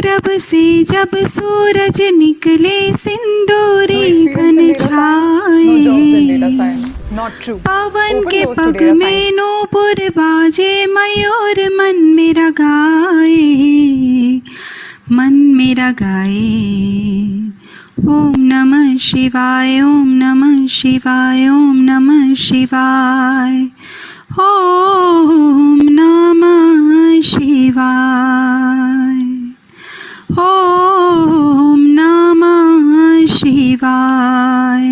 रब से जब सूरज निकले सिंदूरी घन छाए, पवन के पग में नूपुर बाजे, मयूर मन मेरा गाए, मन मेरा गाए। ओम नमः शिवाय, ओम नमः शिवाय, ओम नमः शिवाय, ओम नमः शिवाय, ओम नमः शिवाय,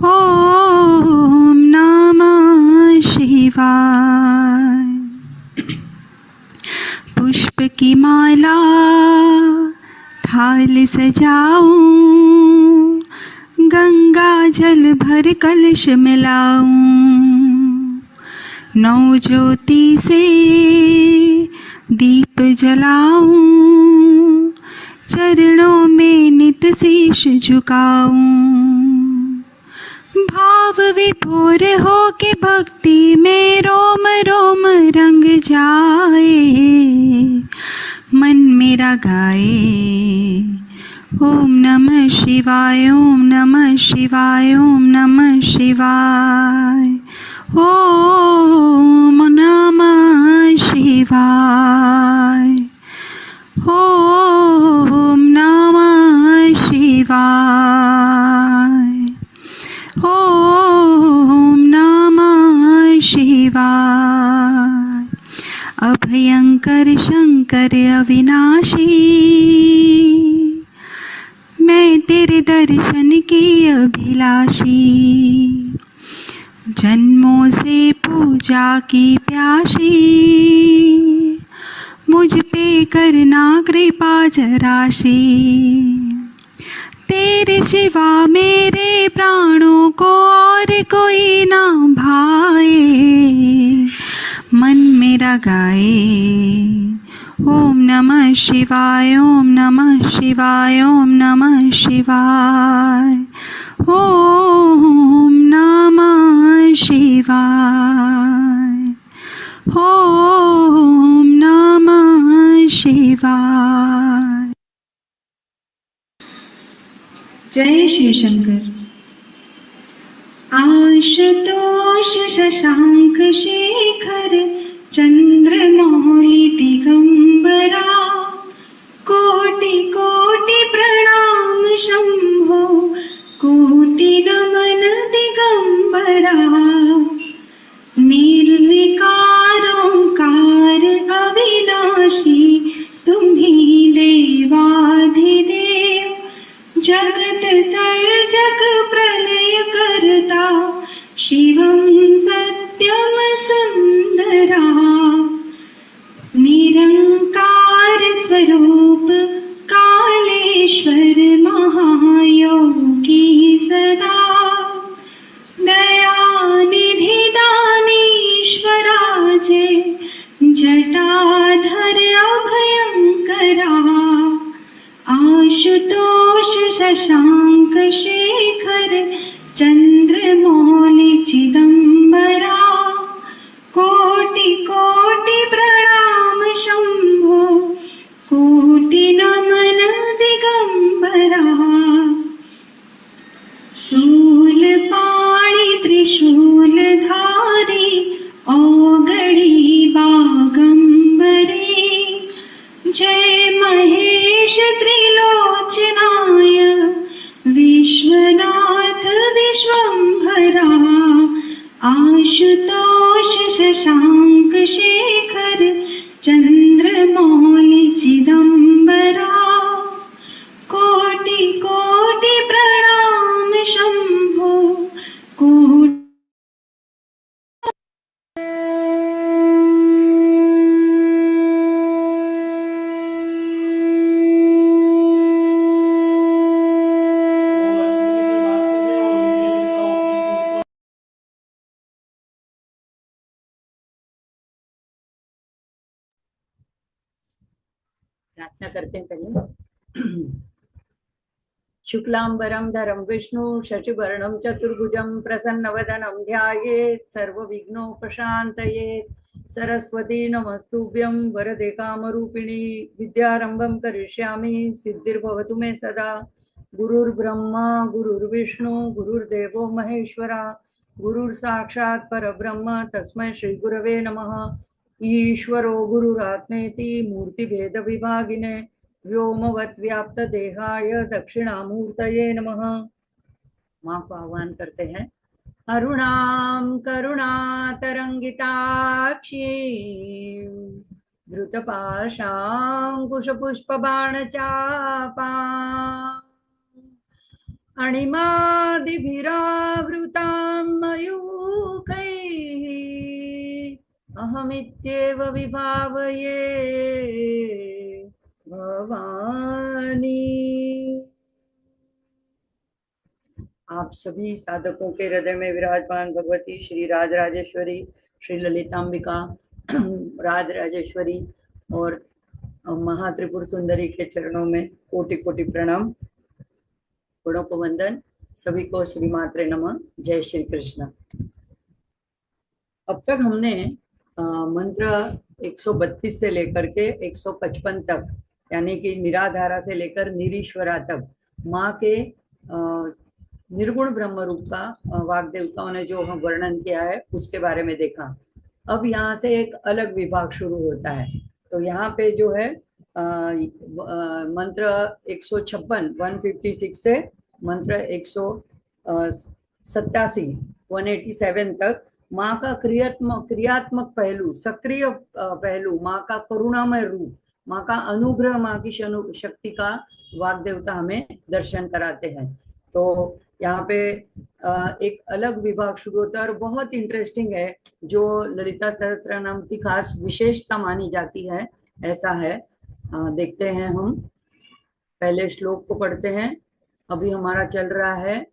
ओम नमः शिवाय। पुष्प की माला थाल सजाऊं, गंगा जल भर कलश मिलाऊं, नौ ज्योति से दीप जलाऊं, चरणों में नित शीश झुकाऊं, भाव विभोर हो के भक्ति में रोम रोम रंग जाए, मन मेरा गाए। ओम नमः शिवाय, ओम नमः शिवाय, ओम नमः शिवाय, ओम नमः शिवाय, ओम नमः शिवाय, ओम नमः शिवाय। अभयंकर शंकर अविनाशी, मैं तेरे दर्शन की अभिलाषी, जन्मों से पूजा की प्यासी, मुझ पे करना कृपा जराशी, तेरे सिवा मेरे प्राणों को और कोई ना भाए, मन मेरा गाए। ओम नमः शिवाय, ओम नमः शिवाय, ओम नमः शिवाय, ओम नमः शिवाय, ओम नमः शिवाय। जय शिव शंकर। आशुतोष शशांक शेखर चंद्रमौली दिगंबरा, कोटि कोटि प्रणाम शंभो, कोटि नमन दिगंबरा, निर्विकार ओंकार अविनाशी, तुम्ही देवाधिदेव, जगत सर्जक प्रलय करता, शिवं सत्यम सुंदरा, निरंकार स्वरूप कालेश्वर महायोगी सदा, दयानिधि दानीश्वरा जय, जटाधर अभयंकरा, आशुतोष शशांक शेखर चंद्रमौली चिदंबरा, कोटि कोटि प्रणाम शंभो, कोटि नमन दिगंबरा, शूलपाणि त्रिशूलधारी, औगड़ी बागंबरे, जय महेश त्रिलोचनाय, विश्वनाथ विश्वंभरा, आशुतोष शशांक शेखर चंद्रमौली चिदंबरा, कोटि कोटि प्रणाम शंभो, कोटि। प्रार्थना करते हैं पहले। शुक्लांबरं धरं विष्णु शशिवर्णं चतुर्भुजं प्रसन्नवदनं ध्यायेत् सर्वविघ्नोपशान्तयेत्। सरस्वती नमस्तुभ्यं वरदे कामरूपिणी विद्यारंभं करिष्यामि सिद्धिर्भवतु मे सदा। गुरुर्ब्रह्मा गुरुर्विष्णु गुरुर्देवो महेश्वरा गुरुर्साक्षात् परब्रह्म तस्मै श्रीगुरवे नमः। ईश्वरो गुरुरात्मेति मूर्तिभेदविभागिने व्योमवद्व्याप्तदेहाय दक्षिणामूर्तये नमः। माँ को आह्वान करते हैं। अरुणां करुणातरङ्गिताक्षीं धृतपाशाङ्कुशपुष्पबाणचापाम् अणिमादिभिरावृतां मयूखैः अहमित्येव विभावये भवानी। आप सभी साधकों के हृदय में विराजमान भगवती श्री राजराजेश्वरी, श्री ललितांबिका, राजराजेश्वरी और महात्रिपुर सुंदरी के चरणों में कोटि कोटि प्रणाम, गुणों को वंदन। सभी को श्री मात्रे नमः। जय श्री कृष्ण। अब तक हमने मंत्र 132 से लेकर के 155 तक, यानी कि निराधारा से लेकर निरीश्वरा तक माँ के निर्गुण ब्रह्म रूप का वाग देवताओं ने जो हम वर्णन किया है उसके बारे में देखा। अब यहाँ से एक अलग विभाग शुरू होता है। तो यहाँ पे जो है मंत्र 156 से मंत्र 187 तक माँ का क्रियात्मक पहलू, सक्रिय पहलू, माँ का करुणामय रूप, माँ का अनुग्रह, माँ की शक्ति का वाग देवता हमें दर्शन कराते हैं। तो यहाँ पे एक अलग विभाग शुरू होता है और बहुत इंटरेस्टिंग है, जो ललिता सहस्त्रनाम की खास विशेषता मानी जाती है। ऐसा है, देखते हैं। हम पहले श्लोक को पढ़ते हैं। अभी हमारा चल रहा है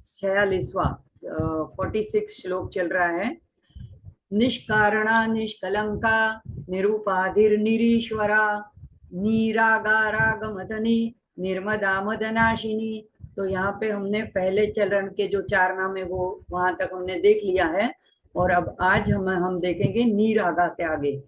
46वां 46 श्लोक चल रहा है। निष्कारणा निष्कलंका निरूपाधिर्निरीश्वरा नीरागारागमदनी निर्मदा मदनाशिनी। तो यहाँ पे हमने पहले चरण के जो 4 नाम है वो वहां तक हमने देख लिया है, और अब आज हम देखेंगे नीरागा से आगे।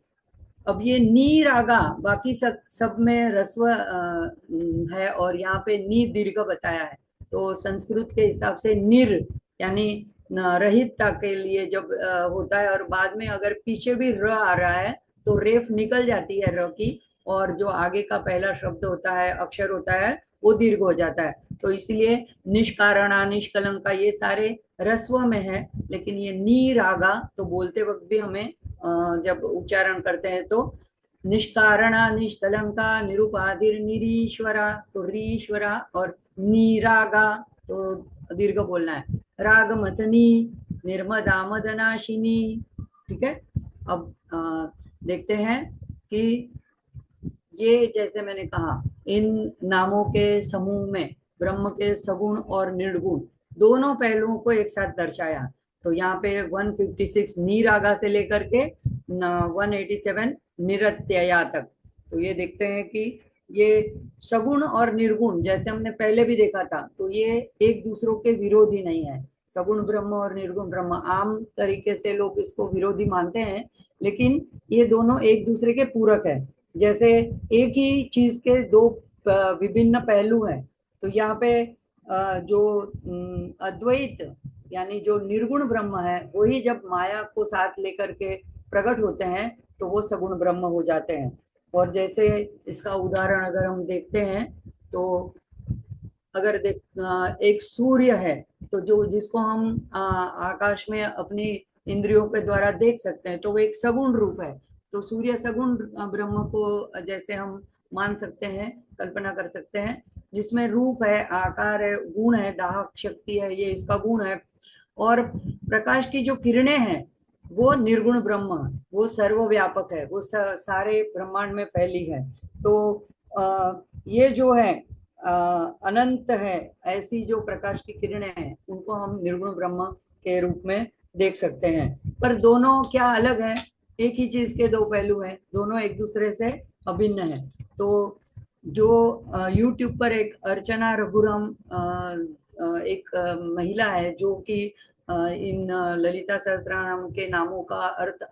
अब ये नीरागा बाकी सब में रस्व है, और यहाँ पे नी दीर्घ बताया है। तो संस्कृत के हिसाब से निर यानी रहितता के लिए जब होता है, और बाद में अगर पीछे भी र आ रहा है तो रेफ निकल जाती है र की, और जो आगे का पहला शब्द होता है, अक्षर होता है, वो दीर्घ हो जाता है। तो इसलिए निष्कारणा निष्कलंका ये सारे रस्व में है, लेकिन ये नीरागा तो बोलते वक्त भी हमें जब उच्चारण करते हैं तो निष्कारणा निष्कलंका निरुपाधिर निरीश्वरा, तो रीश्वरा, और नीरागा तो दीर्घ बोलना है। रागमथनी निर्मदा मदनाशिनी। ठीक है। अब देखते हैं कि ये जैसे मैंने कहा, इन नामों के समूह में ब्रह्म के सगुण और निर्गुण दोनों पहलुओं को एक साथ दर्शाया। तो यहाँ पे 156 नीरागा से लेकर के 187 निरत्यया तक। तो ये देखते हैं कि ये सगुण और निर्गुण जैसे हमने पहले भी देखा था, तो ये एक दूसरों के विरोधी नहीं है। सगुण ब्रह्म और निर्गुण ब्रह्म आम तरीके से लोग इसको विरोधी मानते हैं, लेकिन ये दोनों एक दूसरे के पूरक है। जैसे एक ही चीज के दो विभिन्न पहलू हैं, तो यहाँ पे जो अद्वैत यानी जो निर्गुण ब्रह्म है, वही जब माया को साथ लेकर के प्रकट होते हैं तो वो सगुण ब्रह्म हो जाते हैं। और जैसे इसका उदाहरण अगर हम देखते हैं तो अगर एक सूर्य है, तो जो जिसको हम आकाश में अपनी इंद्रियों के द्वारा देख सकते हैं, तो वो एक सगुण रूप है। तो सूर्य सगुण ब्रह्म को जैसे हम मान सकते हैं, कल्पना कर सकते हैं, जिसमें रूप है, आकार है, गुण है, दाहक शक्ति है, ये इसका गुण है। और प्रकाश की जो किरणें हैं वो निर्गुण ब्रह्म, वो सर्वव्यापक है, वो सारे ब्रह्मांड में फैली है। तो ये जो है अनंत है, ऐसी जो प्रकाश की किरणें हैं उनको हम निर्गुण ब्रह्म के रूप में देख सकते हैं। पर दोनों क्या अलग है? एक ही चीज के दो पहलू हैं, दोनों एक दूसरे से अभिन्न है। तो जो YouTube पर एक अर्चना रघुराम एक महिला है जो कि इन ललिता सहस्त्रनाम के नामों का अर्थ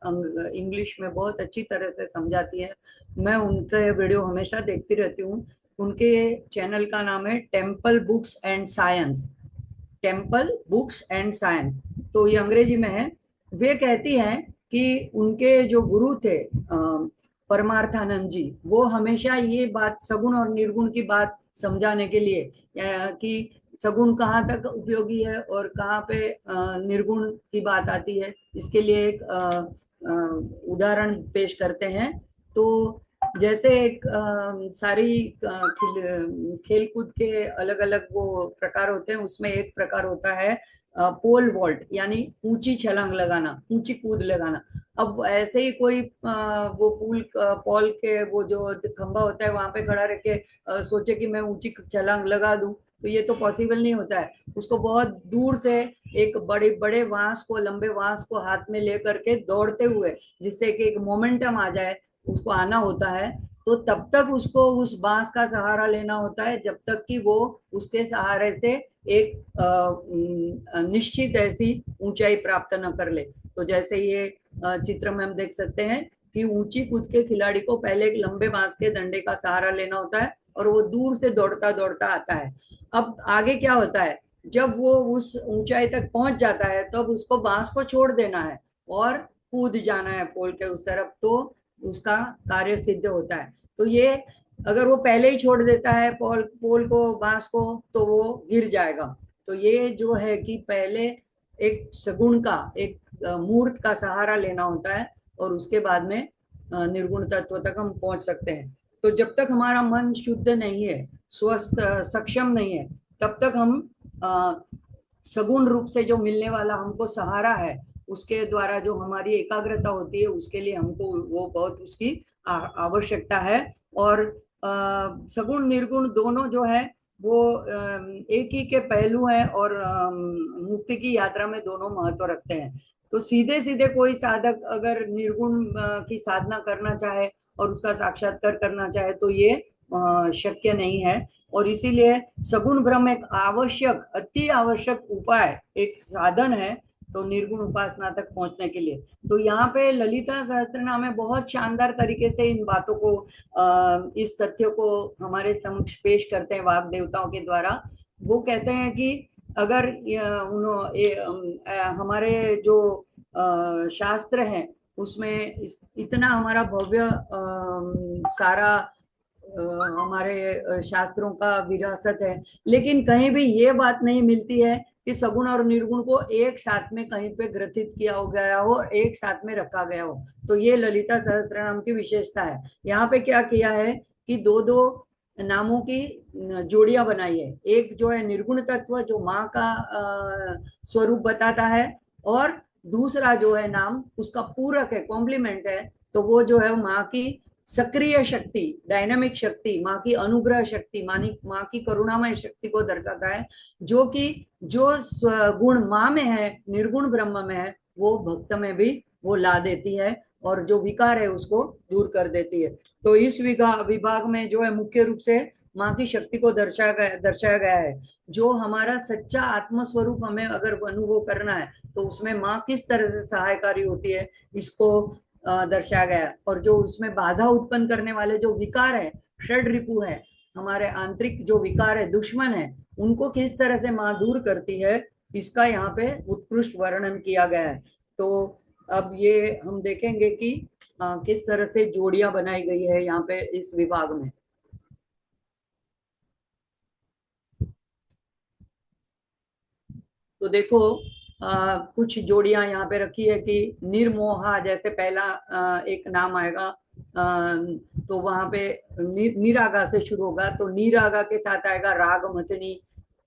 इंग्लिश में बहुत अच्छी तरह से समझाती है। मैं उनके वीडियो हमेशा देखती रहती हूँ। उनके चैनल का नाम है temple books and science, temple books and science, तो ये अंग्रेजी में है। वे कहती हैं कि उनके जो गुरु थे परमार्थानंद जी, वो हमेशा ये बात सगुण और निर्गुण की बात समझाने के लिए कि सगुण कहाँ तक उपयोगी है और कहाँ पे निर्गुण की बात आती है, इसके लिए एक उदाहरण पेश करते हैं। तो जैसे एक सारी खेल कूद के अलग अलग वो प्रकार होते हैं, उसमें एक प्रकार होता है पोल वॉल्ट, यानी ऊंची छलांग लगाना, ऊंची कूद लगाना। अब ऐसे ही कोई वो पॉल के वो जो खंभा होता है वहां पे खड़ा रह के सोचे कि मैं ऊंची छलांग लगा दूं, तो ये तो पॉसिबल नहीं होता है। उसको बहुत दूर से एक बड़े बड़े बांस को, लंबे बांस को हाथ में लेकर के दौड़ते हुए, जिससे कि एक मोमेंटम आ जाए, उसको आना होता है। तो तब तक उसको उस बांस का सहारा लेना होता है जब तक कि वो उसके सहारे से एक निश्चित ऐसी ऊंचाई प्राप्त न कर ले। तो जैसे ये चित्र में हम देख सकते हैं कि ऊंची कूद के खिलाड़ी को पहले एक लंबे बांस के डंडे का सहारा लेना होता है और वो दूर से दौड़ता दौड़ता आता है। अब आगे क्या होता है, जब वो उस ऊंचाई तक पहुंच जाता है तब उसको बांस को छोड़ देना है और कूद जाना है पोल के उस तरफ, तो उसका कार्य सिद्ध होता है। तो ये अगर वो पहले ही छोड़ देता है पोल पोल को, बांस को, तो वो गिर जाएगा। तो ये जो है कि पहले एक सगुण का, एक मूर्त का सहारा लेना होता है और उसके बाद में निर्गुण तत्व तक हम पहुंच सकते हैं। तो जब तक हमारा मन शुद्ध नहीं है, स्वस्थ सक्षम नहीं है, तब तक हम सगुण रूप से जो मिलने वाला हमको सहारा है, उसके द्वारा जो हमारी एकाग्रता होती है, उसके लिए हमको वो बहुत उसकी आवश्यकता है। और सगुण निर्गुण दोनों जो है वो एक ही के पहलू हैं और मुक्ति की यात्रा में दोनों महत्व रखते हैं। तो सीधे सीधे कोई साधक अगर निर्गुण की साधना करना चाहे और उसका साक्षात्कार करना चाहे तो ये शक्य नहीं है। और इसीलिए सगुण ब्रह्म एक आवश्यक, अति आवश्यक उपाय, एक साधन है तो निर्गुण उपासना तक पहुंचने के लिए। तो यहाँ पे ललिता सहस्त्रनाम में बहुत शानदार तरीके से इन बातों को, इस तथ्य को हमारे समक्ष पेश करते हैं वाग देवताओं के द्वारा। वो कहते हैं कि अगर हमारे जो शास्त्र हैं उसमें इतना हमारा भव्य सारा हमारे शास्त्रों का विरासत है, लेकिन कहीं भी ये बात नहीं मिलती है कि सगुण और निर्गुण को एक साथ में कहीं पे ग्रथित किया हो गया हो, एक साथ में रखा गया हो। तो ये ललिता सहस्त्रनाम की विशेषता है। यहाँ पे क्या किया है कि दो दो नामों की जोड़ियां बनाई है। एक जो है निर्गुण तत्व जो माँ का स्वरूप बताता है, और दूसरा जो है नाम उसका पूरक है, कॉम्प्लीमेंट है। तो वो जो है माँ की सक्रिय शक्ति, डायनामिक शक्ति, माँ की अनुग्रह शक्ति, माँ की करुणामय शक्ति को दर्शाता है, जो कि जो गुण माँ में है, निर्गुण ब्रह्म में है, वो भक्त में भी वो ला देती है और जो विकार है उसको दूर कर देती है। तो इस विभाग में जो है मुख्य रूप से माँ की शक्ति को दर्शाया गया है। जो हमारा सच्चा आत्मस्वरूप हमें अगर अनुभव करना है तो उसमें माँ किस तरह से सहायकारी होती है, इसको दर्शाया गया। और जो उसमें बाधा उत्पन्न करने वाले जो विकार है, षड रिपु है, हमारे आंतरिक जो विकार है, दुश्मन है, उनको किस तरह से माँ दूर करती है, इसका यहाँ पे उत्कृष्ट वर्णन किया गया है। तो अब ये हम देखेंगे कि किस तरह से जोड़ियां बनाई गई है यहाँ पे इस विभाग में। तो देखो कुछ जोड़ियां यहाँ पे रखी है कि निर्मोहा, जैसे पहला एक नाम आएगा, तो वहां पे निरागा से शुरू होगा, तो निरागा के साथ आएगा राग मथनी।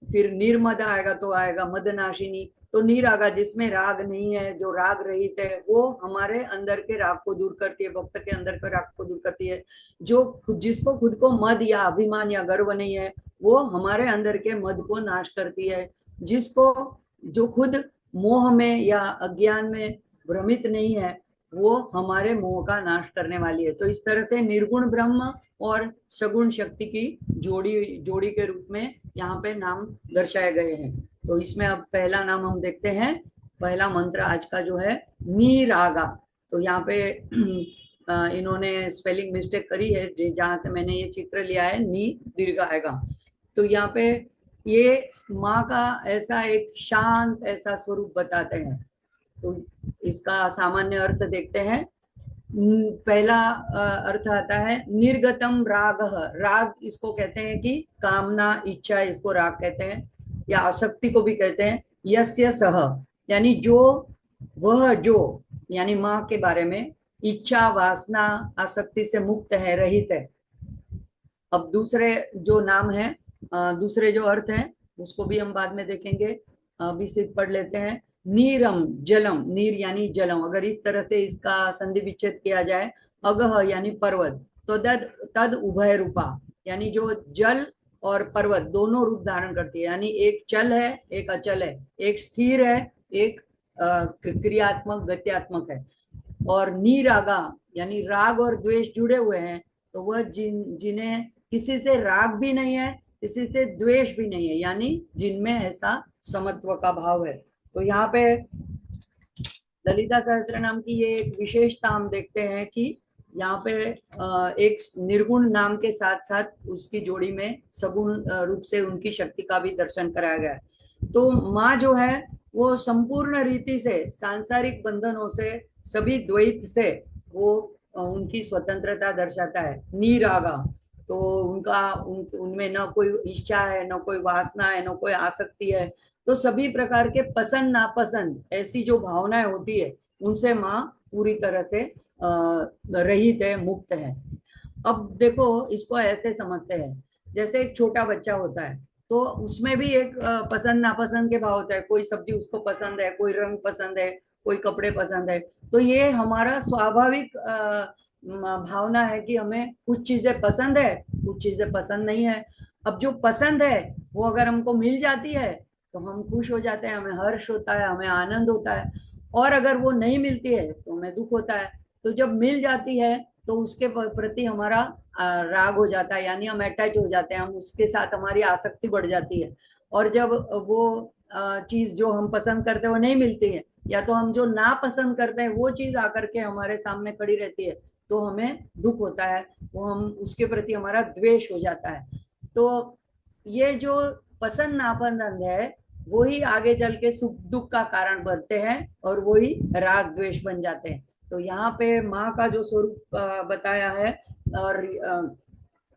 फिर निर्मदा आएगा तो आएगा मदनाशिनी। तो निरागा जिसमें राग नहीं है, जो राग रहित है, वो हमारे अंदर के राग को दूर करती है, भक्त के अंदर के राग को दूर करती है। जो जिसको खुद को मद या अभिमान या गर्व नहीं है, वो हमारे अंदर के मद को नाश करती है। जिसको जो खुद मोह में या अज्ञान में भ्रमित नहीं है, वो हमारे मोह का नाश करने वाली है। तो इस तरह से निर्गुण ब्रह्म और सगुण शक्ति की जोड़ी जोड़ी के रूप में यहाँ पे नाम दर्शाए गए हैं। तो इसमें अब पहला नाम हम देखते हैं पहला मंत्र आज का जो है नीरागा। तो यहाँ पे इन्होंने स्पेलिंग मिस्टेक करी है, जहां से मैंने ये चित्र लिया है नी दीर्घ आएगा। तो यहाँ पे ये माँ का ऐसा एक शांत ऐसा स्वरूप बताते हैं। तो इसका सामान्य अर्थ देखते हैं। पहला अर्थ आता है निर्गतम राग। राग इसको कहते हैं कि कामना इच्छा, इसको राग कहते हैं, या आसक्ति को भी कहते हैं। यस्य सह यानी जो, वह जो, यानी माँ के बारे में इच्छा वासना आसक्ति से मुक्त है, रहित है। अब दूसरे जो नाम है, दूसरे जो अर्थ हैं उसको भी हम बाद में देखेंगे, अभी सिर्फ पढ़ लेते हैं। नीरम जलम, नीर यानी जलम, अगर इस तरह से इसका संधि विच्छेद किया जाए, अगह यानी पर्वत, तो तद तद उभय रूपा, यानी जो जल और पर्वत दोनों रूप धारण करती है, यानी एक चल है एक अचल है, एक स्थिर है एक क्रियात्मक गत्यात्मक है। और नीरागा यानी राग और द्वेष जुड़े हुए हैं, तो वह जिन्हें किसी से राग भी नहीं है किसी से द्वेष भी नहीं है, यानी जिनमें ऐसा समत्व का भाव है। तो यहाँ पे ललिता सहस्त्र नाम की ये एक विशेषता हम देखते हैं कि यहाँ पे एक निर्गुण नाम के साथ साथ उसकी जोड़ी में सगुण रूप से उनकी शक्ति का भी दर्शन कराया गया है। तो माँ जो है वो संपूर्ण रीति से सांसारिक बंधनों से, सभी द्वैत से वो उनकी स्वतंत्रता दर्शाता है। नीरागा, तो उनमें न कोई इच्छा है, न कोई वासना है, न कोई आसक्ति है। तो सभी प्रकार के पसंद नापसंद ऐसी जो भावनाएं होती है उनसे माँ पूरी तरह से रहित है, मुक्त है। अब देखो इसको ऐसे समझते हैं, जैसे एक छोटा बच्चा होता है तो उसमें भी एक पसंद नापसंद के भाव होता है। कोई सब्जी उसको पसंद है, कोई रंग पसंद है, कोई कपड़े पसंद है। तो ये हमारा स्वाभाविक भावना है कि हमें कुछ चीजें पसंद है, कुछ चीजें पसंद नहीं है। अब जो पसंद है वो अगर हमको मिल जाती है तो हम खुश हो जाते हैं, हमें हर्ष होता है, हमें आनंद होता है। और अगर वो नहीं मिलती है तो हमें दुख होता है। तो जब मिल जाती है तो उसके प्रति हमारा राग हो जाता है, यानी हम अटैच हो जाते हैं, हम उसके साथ हमारी आसक्ति बढ़ जाती है। और जब वो चीज जो हम पसंद करते हैं वो नहीं मिलती है, या तो हम जो ना पसंद करते हैं वो चीज आकर के हमारे सामने खड़ी रहती है, तो हमें दुख होता है, वो हम उसके प्रति हमारा द्वेष हो जाता है। तो ये जो पसंद नापसंद है वही आगे चल के सुख दुख का कारण बनते हैं और वही राग द्वेष बन जाते हैं। तो यहाँ पे माँ का जो स्वरूप बताया है, और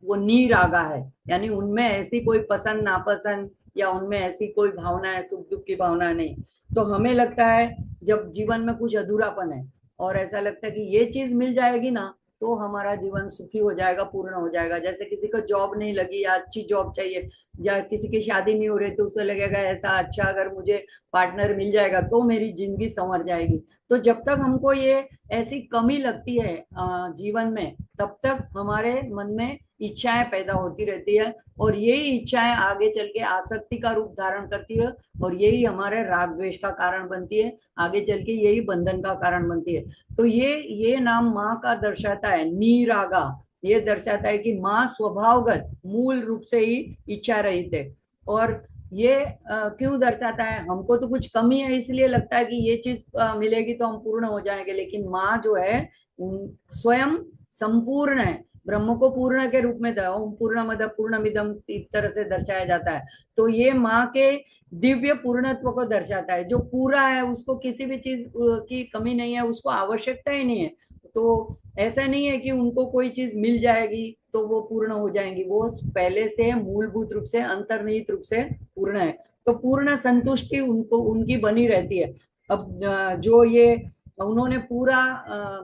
वो नीरागा है, यानी उनमें ऐसी कोई पसंद नापसंद या उनमें ऐसी कोई भावना है, सुख दुख की भावना नहीं। तो हमें लगता है जब जीवन में कुछ अधूरापन है और ऐसा लगता है कि ये चीज मिल जाएगी ना तो हमारा जीवन सुखी हो जाएगा, पूर्ण हो जाएगा। जैसे किसी को जॉब नहीं लगी या अच्छी जॉब चाहिए, या किसी की शादी नहीं हो रही तो उसे लगेगा ऐसा अच्छा अगर मुझे पार्टनर मिल जाएगा तो मेरी जिंदगी संवर जाएगी। तो जब तक हमको ये ऐसी कमी लगती है जीवन में, तब तक हमारे मन में इच्छाएं पैदा होती रहती है, और यही इच्छाएं आगे चल के आसक्ति का रूप धारण करती है, और यही हमारे राग द्वेष का कारण बनती है, आगे चल के यही बंधन का कारण बनती है। तो ये नाम माँ का दर्शाता है नीरागा। ये दर्शाता है कि माँ स्वभावगत मूल रूप से ही इच्छा रहित है। और ये क्यों दर्शाता है, हमको तो कुछ कमी है इसलिए लगता है कि ये चीज मिलेगी तो हम पूर्ण हो जाएंगे, लेकिन माँ जो है स्वयं संपूर्ण है। ब्रह्म को पूर्ण के रूप में ओम पूर्णमद पूर्णमिदम इस तरह से दर्शाया जाता है। तो ये माँ के दिव्य पूर्णत्व को दर्शाता है, जो पूरा है, उसको किसी भी चीज की कमी नहीं है, उसको आवश्यकता ही नहीं है। तो ऐसा नहीं है कि उनको कोई चीज मिल जाएगी तो वो पूर्ण हो जाएंगी, वो पहले से मूलभूत रूप से अंतर्निहित रूप से पूर्ण है। तो पूर्ण संतुष्टि उनको उनकी बनी रहती है। अब जो ये उन्होंने पूरा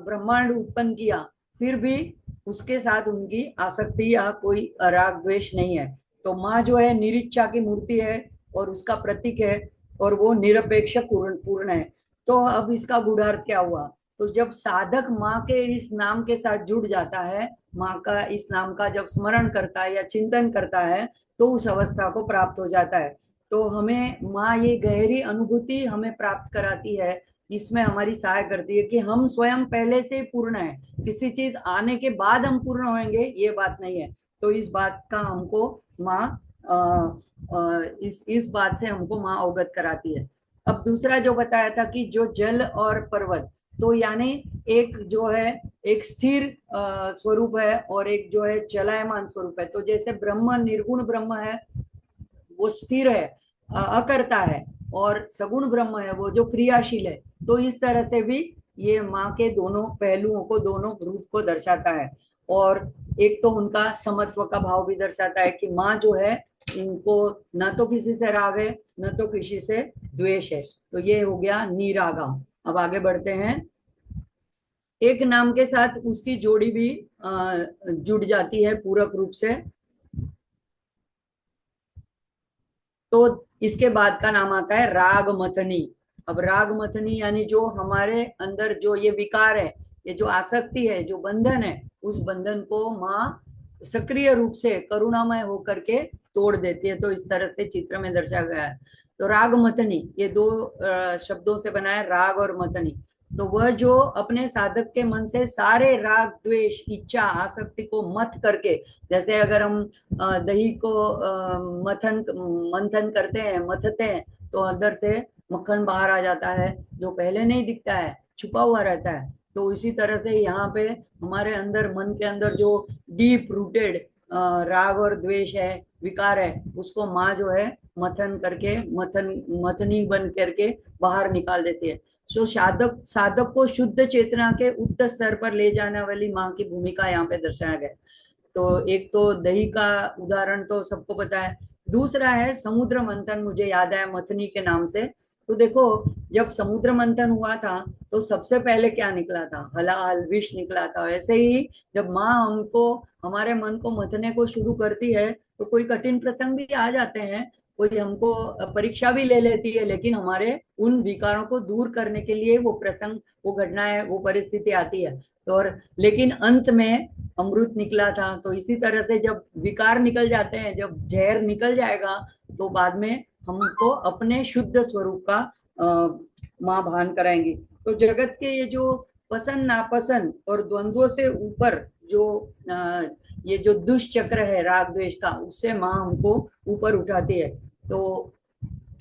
ब्रह्मांड उत्पन्न किया, फिर भी उसके साथ उनकी आसक्ति या कोई राग द्वेष नहीं है। तो माँ जो है निरीक्षा की मूर्ति है और उसका प्रतीक है, और वो निरपेक्ष पूर्ण है। तो अब इसका गूढ़ार्थ क्या हुआ, तो जब साधक माँ के इस नाम के साथ जुड़ जाता है, माँ का इस नाम का जब स्मरण करता है या चिंतन करता है, तो उस अवस्था को प्राप्त हो जाता है। तो हमें माँ ये गहरी अनुभूति हमें प्राप्त कराती है, इसमें हमारी सहाय करती है कि हम स्वयं पहले से पूर्ण है, किसी चीज आने के बाद हम पूर्ण होंगे ये बात नहीं है। तो इस बात का हमको माँ इस बात से हमको माँ अवगत कराती है। अब दूसरा जो बताया था कि जो जल और पर्वत, तो यानी एक जो है एक स्थिर स्वरूप है और एक जो है चलायमान स्वरूप है। तो जैसे ब्रह्म निर्गुण ब्रह्म है, वो स्थिर है, अकर्ता है, और सगुण ब्रह्म है वो जो क्रियाशील है। तो इस तरह से भी ये माँ के दोनों पहलुओं को, दोनों रूप को दर्शाता है। और एक तो उनका समत्व का भाव भी दर्शाता है कि माँ जो है, इनको न तो किसी से राग है, न तो किसी से द्वेष है। तो ये हो गया निरागा। अब आगे बढ़ते हैं। एक नाम के साथ उसकी जोड़ी भी जुड़ जाती है पूरक रूप से। तो इसके बाद का नाम आता है राग मथनी। अब राग मथनी यानी जो हमारे अंदर जो ये विकार है, ये जो आसक्ति है, जो बंधन है, उस बंधन को माँ सक्रिय रूप से करुणामय होकर के तोड़ देती है। तो इस तरह से चित्र में दर्शाया गया है। तो राग मथनी ये दो शब्दों से बना है, राग और मथनी। तो वह जो अपने साधक के मन से सारे राग द्वेष इच्छा आसक्ति को मथ करके, जैसे अगर हम दही को मथन मंथन करते हैं, मथते हैं, तो अंदर से मक्खन बाहर आ जाता है, जो पहले नहीं दिखता है, छुपा हुआ रहता है। तो इसी तरह से यहाँ पे हमारे अंदर, मन के अंदर जो डीप रूटेड राग और द्वेष है, विकार है, उसको माँ जो है मथन करके, मथनी बन करके बाहर निकाल देती है। सो साधक साधक को शुद्ध चेतना के उच्च स्तर पर ले जाने वाली माँ की भूमिका यहाँ पे दर्शाया गया है। तो एक तो दही का उदाहरण तो सबको पता है। दूसरा है समुद्र मंथन, मुझे याद है मथनी के नाम से। तो देखो, जब समुद्र मंथन हुआ था, तो सबसे पहले क्या निकला था? हलाहल विष निकला था। ऐसे ही जब माँ हमको, हमारे मन को मथने को शुरू करती है, तो कोई कठिन प्रसंग भी आ जाते हैं, कोई हमको परीक्षा भी ले लेती है, लेकिन हमारे उन विकारों को दूर करने के लिए वो प्रसंग, वो घटनाएं, वो परिस्थिति आती है। तो और लेकिन अंत में अमृत निकला था। तो इसी तरह से जब विकार निकल जाते हैं, जब जहर निकल जाएगा, तो बाद में हमको अपने शुद्ध स्वरूप का माँ भान कराएंगी। तो जगत के ये जो पसंद नापसंद और द्वंद्वों से ऊपर जो ये जो दुष्चक्र है राग द्वेष का, उससे माँ हमको ऊपर उठाती है। तो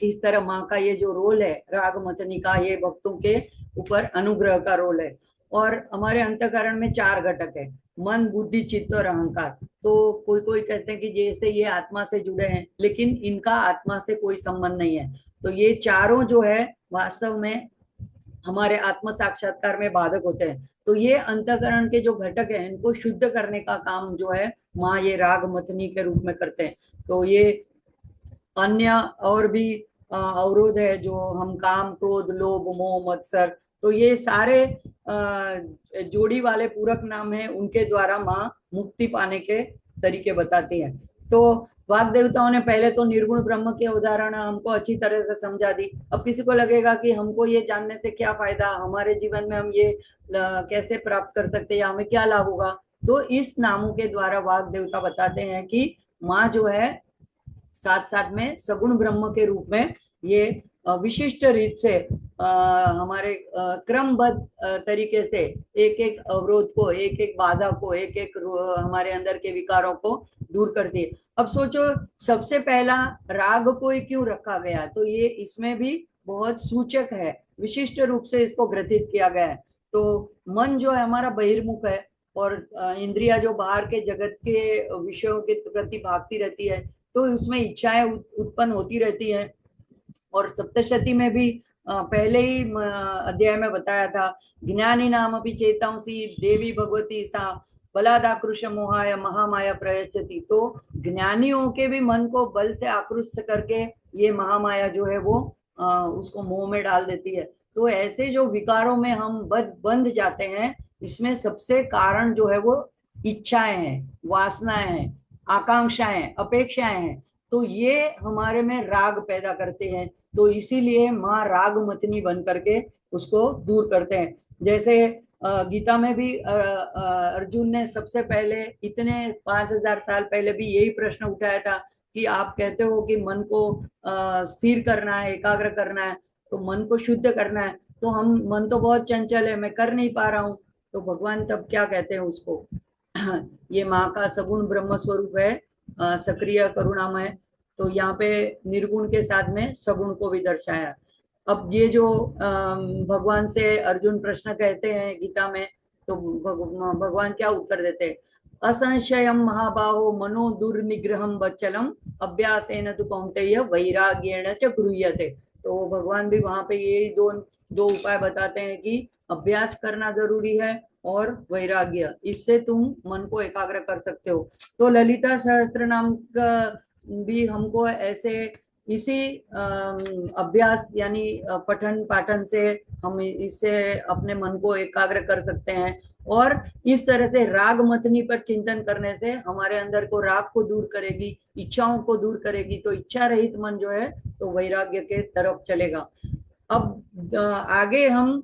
इस तरह माँ का ये जो रोल है राग मथनी का, ये भक्तों के ऊपर अनुग्रह का रोल है। और हमारे अंतःकरण में चार घटक है, मन बुद्धि चित्त और अहंकार। तो कोई कोई कहते हैं कि जैसे ये आत्मा से जुड़े हैं, लेकिन इनका आत्मा से कोई संबंध नहीं है। तो ये चारों जो है वास्तव में हमारे आत्म साक्षात्कार में बाधक होते हैं। तो ये अंतःकरण के जो घटक हैं, इनको शुद्ध करने का काम जो है माँ ये राग मथनी के रूप में करते हैं। तो ये अन्य और भी अवरोध है, जो हम काम क्रोध लोभ मोह मत्सर, तो ये सारे जोड़ी वाले पूरक नाम है, उनके द्वारा माँ मुक्ति पाने के तरीके बताती है। तो वाग देवताओं ने पहले तो निर्गुण ब्रह्म के उदाहरण हमको अच्छी तरह से समझा दी। अब किसी को लगेगा कि हमको ये जानने से क्या फायदा, हमारे जीवन में हम ये कैसे प्राप्त कर सकते हैं, या हमें क्या लाभ होगा। तो इस नामों के द्वारा वाग देवता बताते हैं कि माँ जो है साथ साथ में सगुण ब्रह्म के रूप में ये विशिष्ट रीत से हमारे क्रमबद्ध तरीके से एक एक अवरोध को, एक एक बाधा को, एक एक हमारे अंदर के विकारों को दूर करती है। अब सोचो, सबसे पहला राग को ही क्यों रखा गया? तो ये इसमें भी बहुत सूचक है, विशिष्ट रूप से इसको ग्रथित किया गया है। तो मन जो है हमारा बहिर्मुख है, और इंद्रिया जो बाहर के जगत के विषयों के प्रति भागती रहती है, तो उसमें इच्छाएं उत्पन्न होती रहती हैं। और सप्तशती में भी पहले ही अध्याय में बताया था, ज्ञानी नाम अपनी चेतांसी देवी भगवती सा बलादाकृष मोहाय महामाया प्रयच्छति। तो ज्ञानियों के भी मन को बल से आकृष्ट करके ये महामाया जो है वो उसको मोह में डाल देती है। तो ऐसे जो विकारों में हम बंध जाते हैं, इसमें सबसे कारण जो है वो इच्छाएं हैं, वासनाएं हैं, आकांक्षाएं, अपेक्षाएं हैं। तो ये हमारे में राग पैदा करते हैं। तो इसीलिए माँ राग मथनी बन करके उसको दूर करते हैं। जैसे गीता में भी अर्जुन ने सबसे पहले, इतने 5000 साल पहले भी यही प्रश्न उठाया था कि आप कहते हो कि मन को स्थिर करना है, एकाग्र करना है, तो मन को शुद्ध करना है, तो हम, मन तो बहुत चंचल है, मैं कर नहीं पा रहा हूँ। तो भगवान तब क्या कहते हैं उसको, ये माँ का सगुण ब्रह्म स्वरूप है, सक्रिय करुणामय। तो यहाँ पे निर्गुण के साथ में सगुण को भी दर्शाया। अब ये जो भगवान से अर्जुन प्रश्न कहते हैं गीता में, तो भगवान क्या उत्तर देते हैं? असंशयम महाबाहो मनो दुर्निग्रहम वच्चलम अभ्यासेन तु कौन्तेय वैराग्येण च गृह्यते। तो भगवान भी वहां पे यही दो दो उपाय बताते हैं कि अभ्यास करना जरूरी है और वैराग्य, इससे तुम मन को एकाग्र कर सकते हो। तो ललिता सहस्त्र नाम का भी हमको ऐसे इसी अभ्यास यानी पठन पाठन से हम इससे अपने मन को एकाग्र कर सकते हैं। और इस तरह से राग मतनी पर चिंतन करने से हमारे अंदर को राग को दूर करेगी, इच्छाओं को दूर करेगी। तो इच्छा रहित मन जो है तो वैराग्य के तरफ चलेगा। अब आगे हम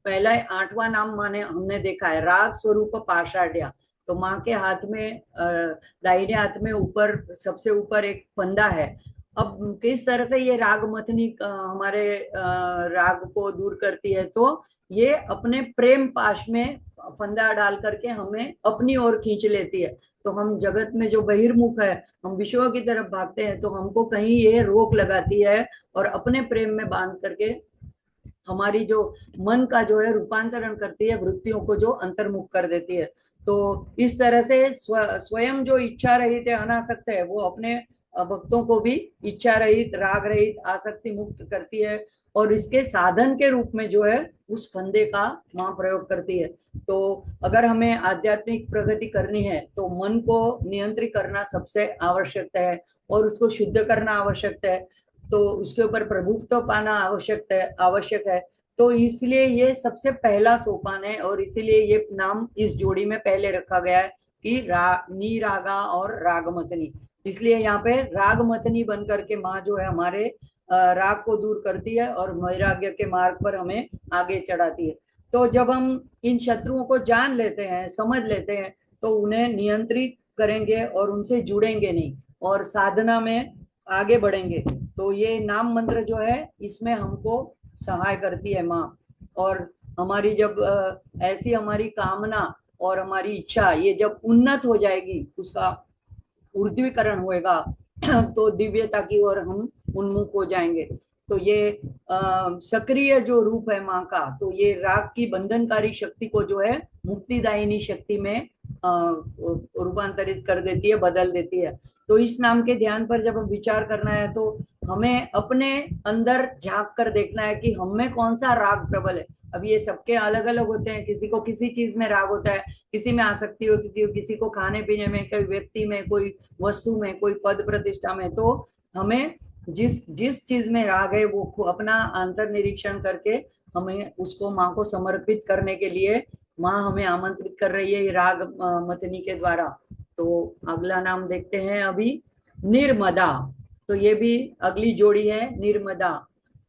पहला 8वां नाम माने हमने देखा है राग स्वरूप पाषाढ़या। तो माँ के हाथ में दाहिने हाथ में ऊपर सबसे ऊपर एक फंदा है। अब किस तरह से ये राग मथनी हमारे राग को दूर करती है? तो ये अपने प्रेम पाश में फंदा डाल करके हमें अपनी ओर खींच लेती है। तो हम जगत में जो बहिर्मुख है, हम विषयों की तरफ भागते हैं, तो हमको कहीं ये रोक लगाती है और अपने प्रेम में बांध करके हमारी जो मन का जो है रूपांतरण करती है, वृत्तियों को जो अंतर्मुख कर देती है। तो इस तरह से स्वयं जो इच्छा रहित है, अनासक्त है, वो अपने भक्तों को भी इच्छा रहित, राग रहित, आसक्ति मुक्त करती है। और इसके साधन के रूप में जो है उस फंदे का मां प्रयोग करती है। तो अगर हमें आध्यात्मिक प्रगति करनी है तो मन को नियंत्रित करना सबसे आवश्यक है और उसको शुद्ध करना आवश्यक है। तो उसके ऊपर प्रभुत्व पाना आवश्यक है। तो इसलिए ये सबसे पहला सोपान है और इसीलिए ये नाम इस जोड़ी में पहले रखा गया है कि नीरागा और रागमतनी। इसलिए यहाँ पे रागमतनी बन करके माँ जो है हमारे राग को दूर करती है और वैराग्य के मार्ग पर हमें आगे चढ़ाती है। तो जब हम इन शत्रुओं को जान लेते हैं, समझ लेते हैं, तो उन्हें नियंत्रित करेंगे और उनसे जुड़ेंगे नहीं और साधना में आगे बढ़ेंगे। तो ये नाम मंत्र जो है इसमें हमको सहाय करती है माँ। और हमारी जब ऐसी हमारी कामना और हमारी इच्छा ये जब उन्नत हो जाएगी, उसका ऊर्ध्वीकरण होएगा, तो दिव्यता की ओर हम उन्मुख हो जाएंगे। तो ये सक्रिय जो रूप है माँ का, तो ये राग की बंधनकारी शक्ति को जो है मुक्तिदायिनी शक्ति में रूपांतरित कर देती है, बदल देती है। तो इस नाम के ध्यान पर जब हम विचार करना है तो हमें अपने अंदर झांक कर देखना है कि हम में कौन सा राग प्रबल है। अब ये सबके अलग अलग होते हैं, किसी को किसी चीज में राग होता है, किसी में आसक्ति होती है, किसी को खाने पीने में, कोई व्यक्ति में, कोई वस्तु में, कोई पद प्रतिष्ठा में। तो हमें जिस जिस चीज में राग है वो अपना अंतर निरीक्षण करके हमें उसको माँ को समर्पित करने के लिए माँ हमें आमंत्रित कर रही है राग मतनी के द्वारा। तो अगला नाम देखते हैं अभी, निर्मदा। तो ये भी अगली जोड़ी है, निर्मदा।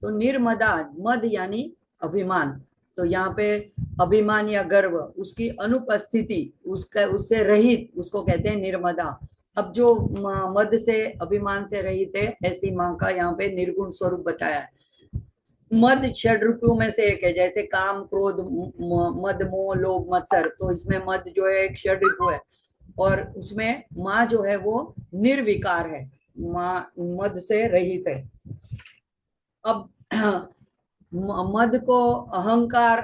तो निर्मदा, मद यानी अभिमान। तो यहाँ पे अभिमान या गर्व, उसकी अनुपस्थिति, उसका उससे रहित, उसको कहते हैं निर्मदा। अब जो मद से, अभिमान से रहित है, ऐसी माँ का यहाँ पे निर्गुण स्वरूप बताया है। मद षड रूपों में से एक है, जैसे काम, क्रोध, मद, मोह, लोभ, मत्सर। तो इसमें मद जो है एक षड रूप है और उसमें माँ जो है वो निर्विकार है, माँ मद से रहित है। अब मद को अहंकार,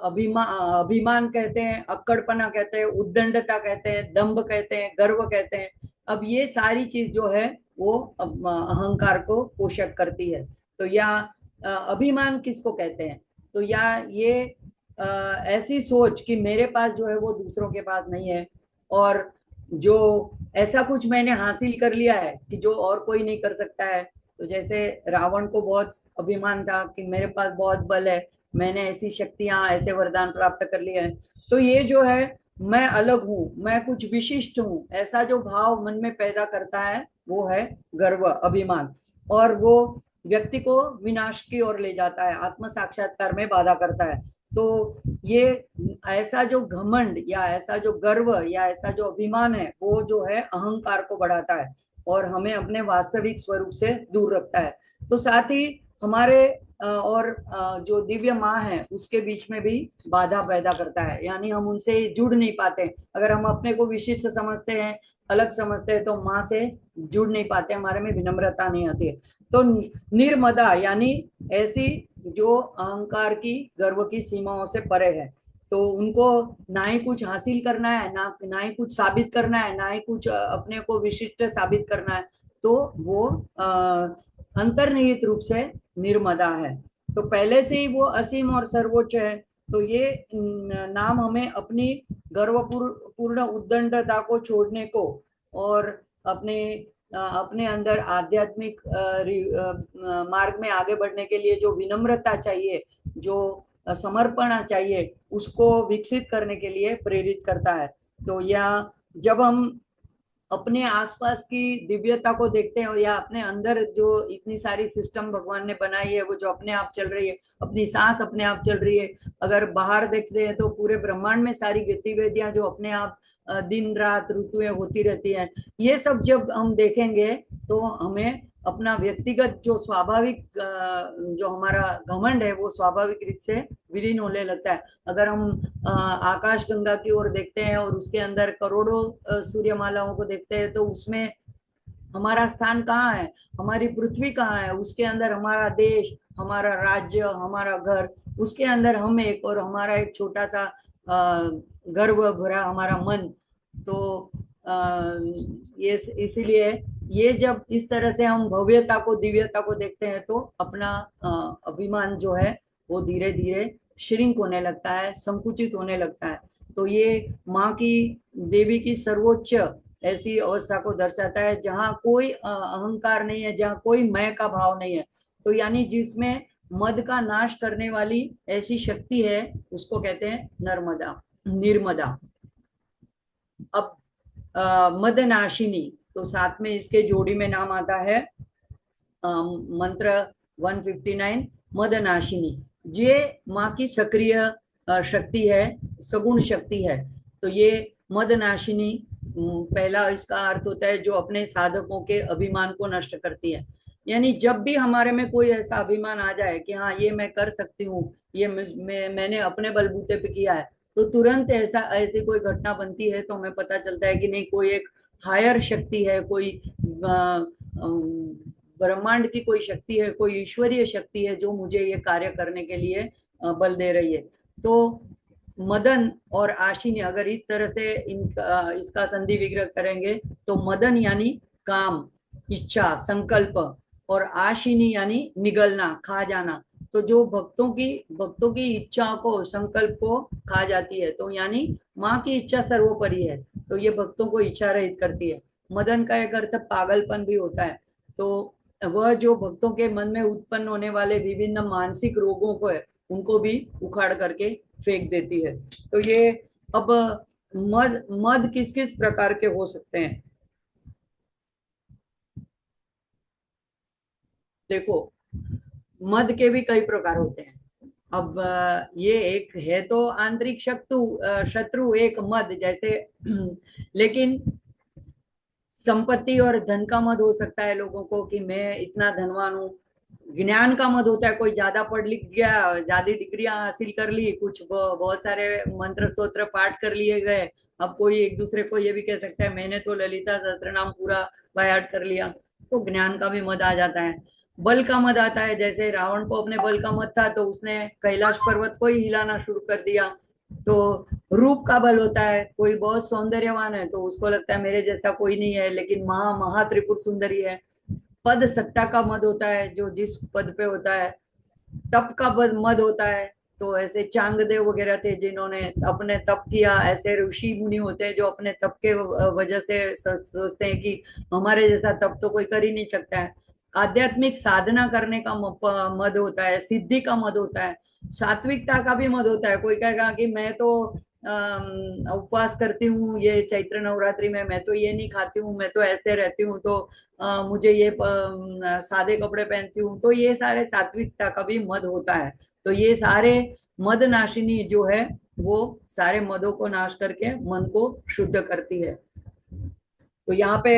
अभिमान कहते हैं, अक्कड़पना कहते हैं, उद्दंडता कहते हैं, दंभ कहते हैं, गर्व कहते हैं। अब ये सारी चीज जो है वो अहंकार को पोषक करती है। तो या अभिमान किसको कहते हैं? तो या ये ऐसी सोच कि मेरे पास जो है वो दूसरों के पास नहीं है, और जो ऐसा कुछ मैंने हासिल कर लिया है कि जो और कोई नहीं कर सकता है। तो जैसे रावण को बहुत अभिमान था कि मेरे पास बहुत बल है, मैंने ऐसी शक्तियां, ऐसे वरदान प्राप्त कर लिए हैं। तो ये जो है मैं अलग हूँ, मैं कुछ विशिष्ट हूँ, ऐसा जो भाव मन में पैदा करता है वो है गर्व, अभिमान। और वो व्यक्ति को विनाश की ओर ले जाता है, आत्म साक्षात्कार में बाधा करता है। तो ये ऐसा जो घमंड या ऐसा जो गर्व या ऐसा जो अभिमान है वो जो है अहंकार को बढ़ाता है और हमें अपने वास्तविक स्वरूप से दूर रखता है। तो साथ ही हमारे और जो दिव्य माँ है उसके बीच में भी बाधा पैदा करता है, यानी हम उनसे जुड़ नहीं पाते। अगर हम अपने को विशिष्ट समझते हैं, अलग समझते हैं, तो माँ से जुड़ नहीं पाते, हमारे में विनम्रता नहीं आती है। तो निर्मदा यानी ऐसी जो अहंकार की, गर्व की सीमाओं से परे है। तो उनको ना ही कुछ हासिल करना है, ना ही कुछ साबित करना है, ना ही कुछ अपने को विशिष्ट साबित करना है। तो वो अंतर्निहित रूप से निर्मदा है। तो पहले से ही वो असीम और सर्वोच्च है। तो ये नाम हमें अपनी गर्वपूर्ण उद्दंडता को छोड़ने को, और अपने अपने अंदर आध्यात्मिक मार्ग में आगे बढ़ने के लिए जो विनम्रता चाहिए, जो समर्पण चाहिए, उसको विकसित करने के लिए प्रेरित करता है। तो यह जब हम अपने आसपास की दिव्यता को देखते हैं, या अपने अंदर जो इतनी सारी सिस्टम भगवान ने बनाई है, वो जो अपने आप चल रही है, अपनी सांस अपने आप चल रही है। अगर बाहर देखते हैं तो पूरे ब्रह्मांड में सारी गतिविधियां जो अपने आप दिन रात ऋतुएं होती रहती हैं, ये सब जब हम देखेंगे तो हमें अपना व्यक्तिगत जो स्वाभाविक जो हमारा घमंड है वो स्वाभाविक रूप से विलीन होने लगता है। अगर हम आकाश गंगा की ओर देखते हैं और उसके अंदर करोड़ों सूर्यमालाओं को देखते हैं, तो उसमें हमारा स्थान कहाँ है, हमारी पृथ्वी कहाँ है, उसके अंदर हमारा देश, हमारा राज्य, हमारा घर, उसके अंदर हम एक, और हमारा एक छोटा सा गर्व भरा हमारा मन। तो ये इसीलिए ये जब इस तरह से हम भव्यता को, दिव्यता को देखते हैं, तो अपना अभिमान जो है वो धीरे धीरे श्रिंक होने लगता है, संकुचित होने लगता है। तो ये माँ की, देवी की सर्वोच्च ऐसी अवस्था को दर्शाता है जहाँ कोई अहंकार नहीं है, जहाँ कोई मैं का भाव नहीं है। तो यानी जिसमें मद का नाश करने वाली ऐसी शक्ति है, उसको कहते हैं नर्मदा, निर्मदा। अब मदनाशिनी, तो साथ में इसके जोड़ी में नाम आता है मंत्र 159, मदनाशिनी। ये माँ की सक्रिय शक्ति है, सगुण शक्ति है। तो ये मदनाशिनी, पहला इसका अर्थ होता है जो अपने साधकों के अभिमान को नष्ट करती है। यानी जब भी हमारे में कोई ऐसा अभिमान आ जाए कि हाँ ये मैं कर सकती हूँ, ये मैंने अपने बलबूते पे किया है, तो तुरंत ऐसी कोई घटना बनती है, तो हमें पता चलता है कि नहीं, कोई एक हायर शक्ति है, कोई ब्रह्मांड की कोई शक्ति है, कोई ईश्वरीय शक्ति है जो मुझे ये कार्य करने के लिए बल दे रही है। तो मदन और आशिनी, अगर इस तरह से इसका संधि विग्रह करेंगे, तो मदन यानी काम, इच्छा, संकल्प, और आशिनी यानी निगलना, खा जाना। तो जो भक्तों की इच्छा को, संकल्प को खा जाती है, तो यानी माँ की इच्छा सर्वोपरि है, तो ये भक्तों को इच्छा रहित करती है। मदन का एक अर्थ पागलपन भी होता है। तो वह जो भक्तों के मन में उत्पन्न होने वाले विभिन्न मानसिक रोगों को है, उनको भी उखाड़ करके फेंक देती है। तो ये अब मद मद किस किस प्रकार के हो सकते हैं, देखो। मद के भी कई प्रकार होते हैं। अब ये एक है तो आंतरिक शत्रु एक मद जैसे लेकिन संपत्ति और धन का मद हो सकता है लोगों को कि मैं इतना धनवान हूँ। ज्ञान का मद होता है, कोई ज्यादा पढ़ लिख गया, ज्यादा डिग्रियां हासिल कर ली, कुछ बहुत सारे मंत्र स्तोत्र पाठ कर लिए गए। अब कोई एक दूसरे को ये भी कह सकता है मैंने तो ललिता सहस्त्र नाम पूरा बायाट कर लिया। तो ज्ञान का भी मद आ जाता है। बल का मद आता है, जैसे रावण को अपने बल का मद था, तो उसने कैलाश पर्वत को ही हिलाना शुरू कर दिया। तो रूप का बल होता है, कोई बहुत सौंदर्यवान है तो उसको लगता है मेरे जैसा कोई नहीं है, लेकिन महा महा त्रिपुर सुंदरी है। पद सत्ता का मद होता है, जो जिस पद पे होता है। तप का मद होता है, तो ऐसे चांगदेव वगैरह थे जिन्होंने अपने तप किया। ऐसे ऋषि मुनि होते हैं जो अपने तप के वजह से सोचते हैं कि हमारे जैसा तप तो कोई कर ही नहीं सकता है। आध्यात्मिक साधना करने का मद होता है, सिद्धि का मद होता है, सात्विकता का भी मद होता है। कोई कहेगा कि मैं तो उपवास करती हूँ ये चैत्र नवरात्रि में, मैं तो ये नहीं खाती हूँ, मैं तो ऐसे रहती हूँ, तो मुझे ये सादे कपड़े पहनती हूँ, तो ये सारे सात्विकता का भी मद होता है। तो ये सारे मद नाशिनी जो है वो सारे मदों को नाश करके मन को शुद्ध करती है। तो यहाँ पे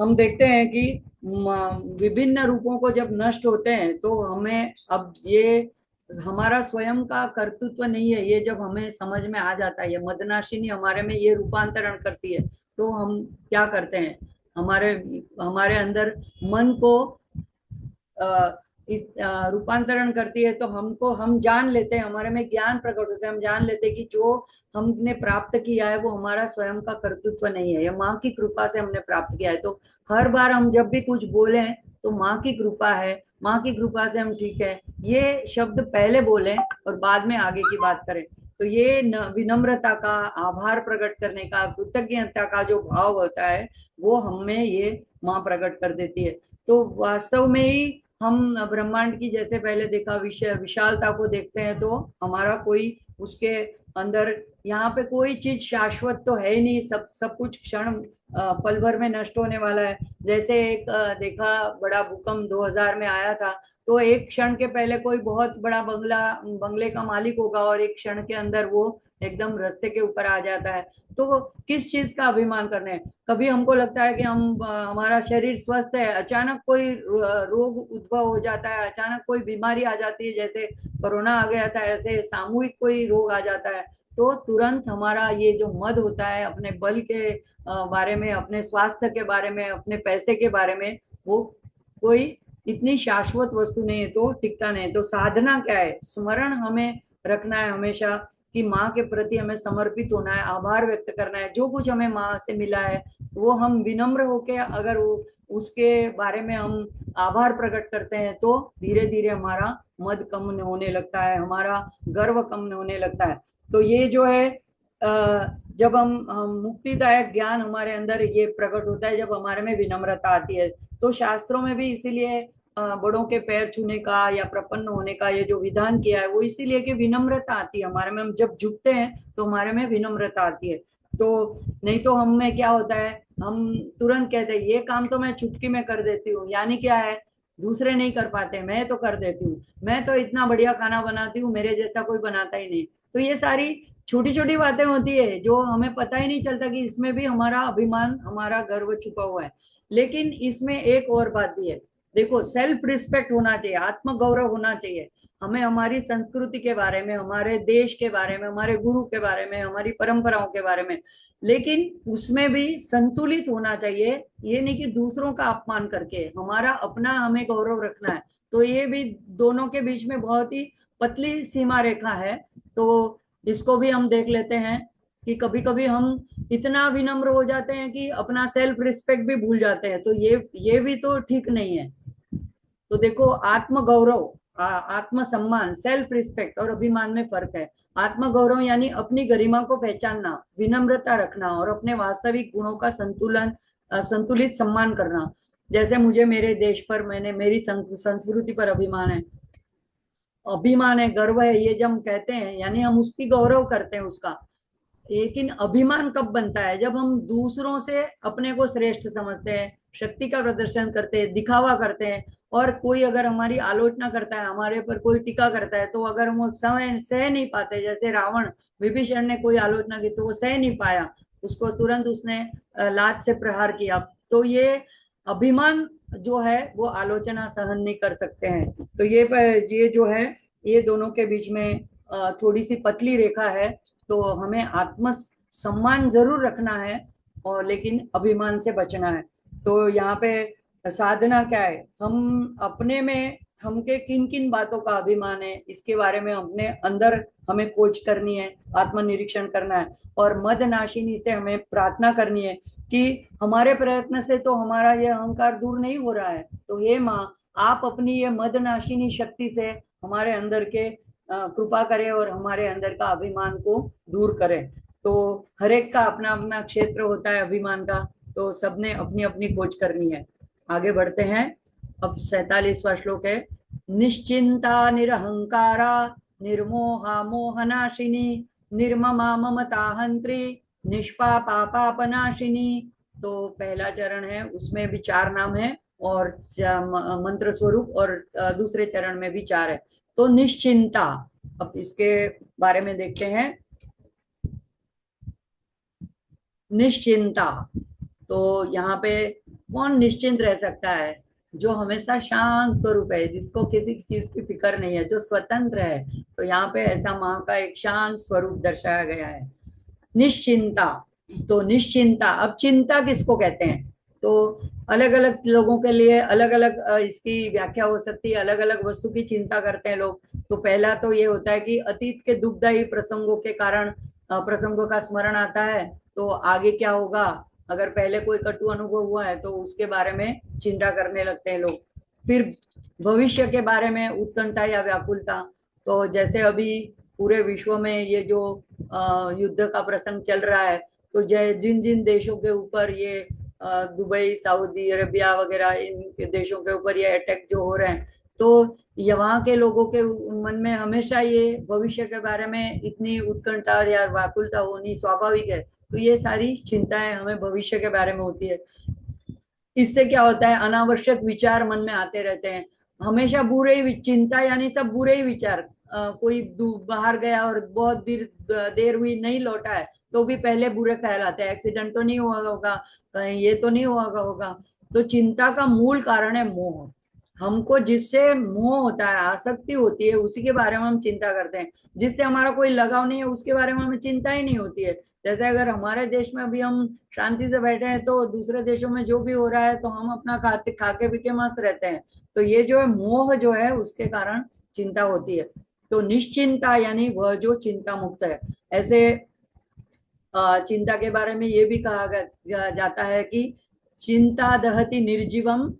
हम देखते हैं कि विभिन्न रूपों को जब नष्ट होते हैं तो हमें अब ये हमारा स्वयं का कर्तृत्व नहीं है, ये जब हमें समझ में आ जाता है, ये मदनाशिनी हमारे में ये रूपांतरण करती है, तो हम क्या करते हैं, हमारे हमारे अंदर मन को इस रूपांतरण करती है, तो हमको हम जान लेते हैं, हमारे में ज्ञान प्रकट होता है, हम जान लेते हैं कि जो हमने प्राप्त किया है वो हमारा स्वयं का कर्तृत्व नहीं है, ये माँ की कृपा से हमने प्राप्त किया है। तो हर बार हम जब भी कुछ बोले तो माँ की कृपा है, माँ की कृपा से हम ठीक है, ये शब्द पहले बोले और बाद में आगे की बात करें। तो ये विनम्रता का, आभार प्रकट करने का, कृतज्ञता का जो भाव होता है वो हमें ये माँ प्रकट कर देती है। तो वास्तव में ही हम ब्रह्मांड की जैसे पहले देखा विशालता को देखते हैं, तो हमारा कोई उसके अंदर, यहाँ पे कोई चीज शाश्वत तो है ही नहीं, सब सब कुछ क्षण पल भर में नष्ट होने वाला है। जैसे एक देखा बड़ा भूकंप 2000 में आया था, तो एक क्षण के पहले कोई बहुत बड़ा बंगले का मालिक होगा और एक क्षण के अंदर वो एकदम रास्ते के ऊपर आ जाता है। तो किस चीज का अभिमान करने हैं? कभी हमको लगता है कि हम हमारा शरीर स्वस्थ है, अचानक कोई रोग उद्भव हो जाता है, अचानक कोई बीमारी आ जाती है, जैसे कोरोना आ गया था, ऐसे सामूहिक कोई रोग आ जाता है, तो तुरंत हमारा ये जो मद होता है अपने बल के बारे में, अपने स्वास्थ्य के बारे में, अपने पैसे के बारे में, वो कोई इतनी शाश्वत वस्तु नहीं है, तो टिकता नहीं है। तो साधना क्या है? स्मरण हमें रखना है हमेशा कि माँ के प्रति हमें समर्पित होना है, आभार व्यक्त करना है, जो कुछ हमें माँ से मिला है वो हम विनम्र होके अगर वो उसके बारे में हम आभार प्रकट करते हैं, तो धीरे धीरे हमारा मद कम होने लगता है, हमारा गर्व कम होने लगता है। तो ये जो है जब हम मुक्तिदायक ज्ञान हमारे अंदर ये प्रकट होता है जब हमारे में विनम्रता आती है। तो शास्त्रों में भी इसीलिए बड़ों के पैर छूने का या प्रपन्न होने का ये जो विधान किया है वो इसीलिए कि विनम्रता आती है हमारे में, हम जब झुकते हैं तो हमारे में विनम्रता आती है। तो नहीं तो हम में क्या होता है, हम तुरंत कहते हैं ये काम तो मैं चुटकी में कर देती हूँ, यानी क्या है, दूसरे नहीं कर पाते, मैं तो कर देती हूँ, मैं तो इतना बढ़िया खाना बनाती हूँ, मेरे जैसा कोई बनाता ही नहीं। तो ये सारी छोटी छोटी बातें होती है जो हमें पता ही नहीं चलता कि इसमें भी हमारा अभिमान, हमारा गर्व छुपा हुआ है। लेकिन इसमें एक और बात भी है, देखो सेल्फ रिस्पेक्ट होना चाहिए, आत्मगौरव होना चाहिए, हमें हमारी संस्कृति के बारे में, हमारे देश के बारे में, हमारे गुरु के बारे में, हमारी परंपराओं के बारे में, लेकिन उसमें भी संतुलित होना चाहिए, ये नहीं कि दूसरों का अपमान करके, हमारा अपना हमें गौरव रखना है। तो ये भी दोनों के बीच में बहुत ही पतली सीमा रेखा है। तो इसको भी हम देख लेते हैं कि कभी कभी हम इतना विनम्र हो जाते हैं कि अपना सेल्फ रिस्पेक्ट भी भूल जाते हैं, तो ये भी तो ठीक नहीं है। तो देखो आत्म गौरव, आत्म सम्मान, सेल्फ रिस्पेक्ट और अभिमान में फर्क है। आत्म गौरव यानी अपनी गरिमा को पहचानना, विनम्रता रखना और अपने वास्तविक गुणों का संतुलित सम्मान करना। जैसे मुझे मेरे देश पर, मैंने मेरी संस्कृति पर अभिमान है, अभिमान है, गर्व है, ये जब हम कहते हैं यानी हम उसकी गौरव करते हैं उसका। लेकिन अभिमान कब बनता है? जब हम दूसरों से अपने को श्रेष्ठ समझते हैं, शक्ति का प्रदर्शन करते हैं, दिखावा करते हैं, और कोई अगर हमारी आलोचना करता है, हमारे पर कोई टीका करता है, तो अगर वो सह नहीं पाते, जैसे रावण, विभीषण ने कोई आलोचना की तो वो सह नहीं पाया, उसको तुरंत उसने लात से प्रहार किया। तो ये अभिमान जो है वो आलोचना सहन नहीं कर सकते हैं। तो ये जो है, ये दोनों के बीच में थोड़ी सी पतली रेखा है। तो हमें आत्म सम्मान जरूर रखना है, और लेकिन अभिमान से बचना है। तो यहाँ पे साधना क्या है, हम अपने में हमके किन किन बातों का अभिमान है इसके बारे में अपने अंदर हमें खोज करनी है, आत्मनिरीक्षण करना है, और मद नाशिनी से हमें प्रार्थना करनी है कि हमारे प्रयत्न से तो हमारा ये अहंकार दूर नहीं हो रहा है, तो हे माँ, आप अपनी ये मद नाशिनी शक्ति से हमारे अंदर के कृपा करें और हमारे अंदर का अभिमान को दूर करें। तो हर एक का अपना अपना क्षेत्र होता है अभिमान का, तो सबने अपनी अपनी खोज करनी है। आगे बढ़ते हैं। अब 47वां श्लोक है, निश्चिंता निरहंकारा निर्मोहा मोहनाशिनी निर्ममा ममता हंत्री निष्पापा पापनाशिनी। तो पहला चरण है, उसमें भी 4 नाम है और मंत्र स्वरूप, और दूसरे चरण में भी 4 है। तो निश्चिंता, अब इसके बारे में देखते हैं। निश्चिंता, तो यहाँ पे कौन निश्चिंत रह सकता है? जो हमेशा शांत स्वरूप है, जिसको किसी चीज की फिक्र नहीं है, जो स्वतंत्र है। तो यहाँ पे ऐसा माँ का एक शांत स्वरूप दर्शाया गया है। निश्चिंता। तो निश्चिंता, अब चिंता किसको कहते हैं? तो अलग अलग लोगों के लिए अलग अलग इसकी व्याख्या हो सकती है। अलग अलग वस्तु की चिंता करते हैं लोग। तो पहला तो ये होता है कि अतीत के दुखदायी प्रसंगों के कारण प्रसंगों का स्मरण आता है। तो आगे क्या होगा, अगर पहले कोई कटु अनुभव हुआ है तो उसके बारे में चिंता करने लगते हैं लोग। फिर भविष्य के बारे में उत्कंठा या व्याकुलता। तो जैसे अभी पूरे विश्व में ये जो युद्ध का प्रसंग चल रहा है, तो जिन जिन देशों के ऊपर ये दुबई, सऊदी अरेबिया वगैरह, इन देशों के ऊपर ये अटैक जो हो रहे हैं, तो यहाँ के लोगों के मन में हमेशा ये भविष्य के बारे में इतनी उत्कंठा या व्याकुलता होनी स्वाभाविक है। तो ये सारी चिंताएं हमें भविष्य के बारे में होती है। इससे क्या होता है, अनावश्यक विचार मन में आते रहते हैं। हमेशा बुरे ही चिंता यानी सब बुरे ही विचार। कोई बाहर गया और बहुत देर देर हुई नहीं लौटा है, तो भी पहले बुरे ख्याल आते हैं, एक्सीडेंट तो नहीं हुआ होगा, कहीं ये तो नहीं हुआ होगा। तो चिंता का मूल कारण है मोह। हमको जिससे मोह होता है, आसक्ति होती है, उसी के बारे में हम चिंता करते हैं। जिससे हमारा कोई लगाव नहीं है, उसके बारे में हमें चिंता ही नहीं होती है। जैसे अगर हमारे देश में अभी हम शांति से बैठे हैं, तो दूसरे देशों में जो भी हो रहा है तो हम अपना खाते खाके पी के मस्त रहते हैं। तो ये जो है मोह जो है, उसके कारण चिंता होती है। तो निश्चिंता यानी वह जो चिंता मुक्त है। ऐसे चिंता के बारे में ये भी कहा जाता है कि चिंता दहति निर्जीवम,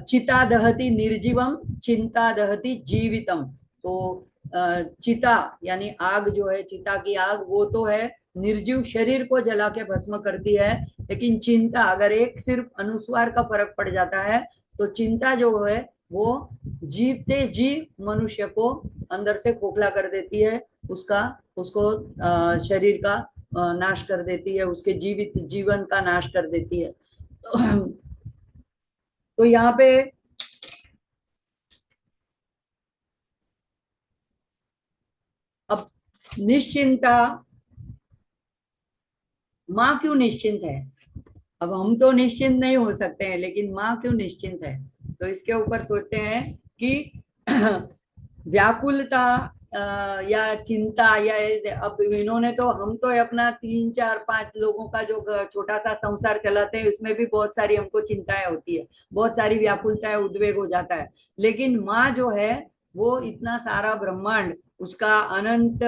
चिता दहति निर्जीवम, चिंता दहति जीवितम। तो चिता यानी आग जो है, चिता की आग वो तो है, निर्जीव शरीर को जला के भस्म करती है। लेकिन चिंता, अगर एक सिर्फ अनुस्वार का फर्क पड़ जाता है, तो चिंता जो है वो जीते जी मनुष्य को अंदर से खोखला कर देती है। उसका उसको शरीर का नाश कर देती है, उसके जीवित जीवन का नाश कर देती है। तो यहाँ पे अब निश्चिंता, माँ क्यों निश्चिंत है? अब हम तो निश्चिंत नहीं हो सकते हैं, लेकिन माँ क्यों निश्चिंत है? तो इसके ऊपर सोचते हैं कि व्याकुलता या चिंता, या अब इन्होंने तो, हम तो अपना 3 4 5 लोगों का जो छोटा सा संसार चलाते हैं, उसमें भी बहुत सारी हमको चिंताएं होती है, बहुत सारी व्याकुलता है, उद्वेग हो जाता है। लेकिन माँ जो है, वो इतना सारा ब्रह्मांड, उसका अनंत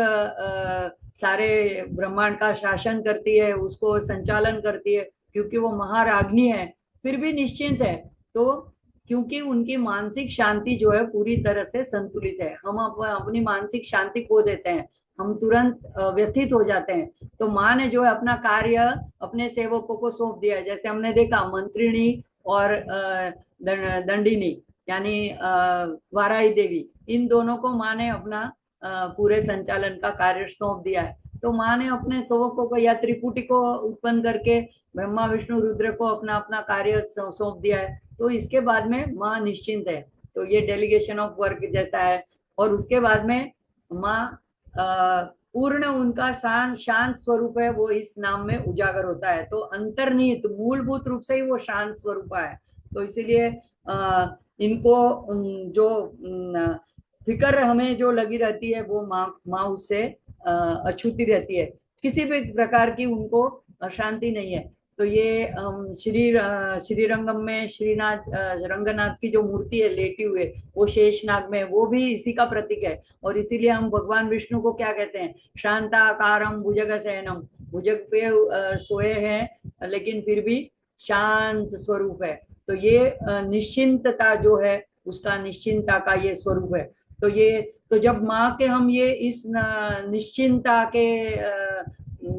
सारे ब्रह्मांड का शासन करती है, उसको संचालन करती है, क्योंकि वो महाराज्ञी है। फिर भी निश्चिंत है। तो क्योंकि उनकी मानसिक शांति जो है पूरी तरह से संतुलित है। हम अपनी मानसिक शांति खो देते हैं, हम तुरंत व्यथित हो जाते हैं। तो माँ ने जो है अपना कार्य अपने सेवकों को सौंप दिया है। जैसे हमने देखा, मंत्रिणी और दंडिनी यानी वाराही देवी, इन दोनों को माँ ने अपना पूरे संचालन का कार्य सौंप दिया है। तो माँ ने अपने सेवकों को या त्रिपुटी को उत्पन्न करके ब्रह्मा विष्णु रुद्र को अपना अपना कार्य सौंप दिया है। तो इसके बाद में माँ निश्चिंत है। तो ये डेलीगेशन ऑफ वर्क जैसा है। और उसके बाद में माँ पूर्ण, उनका शांत शांत स्वरूप है, वो इस नाम में उजागर होता है। तो अंतर्निहित मूलभूत रूप से ही वो शांत स्वरूप है। तो इसीलिए इनको जो फिक्र हमें जो लगी रहती है, वो माँ माँ उससे अछूती रहती है। किसी भी प्रकार की उनको अशांति नहीं है। तो ये श्री रंगम में श्रीनाथ रंगनाथ की जो मूर्ति है लेटी हुए, वो शेषनाग में, वो भी इसी का प्रतीक है। और इसीलिए हम भगवान विष्णु को क्या कहते हैं? शांताकारम भुजग शयनम। भुजग पे सोए हैं, लेकिन फिर भी शांत स्वरूप है। तो ये निश्चिंतता जो है, उसका निश्चिंता का ये स्वरूप है। तो ये, तो जब माँ के हम ये इस निश्चिंता के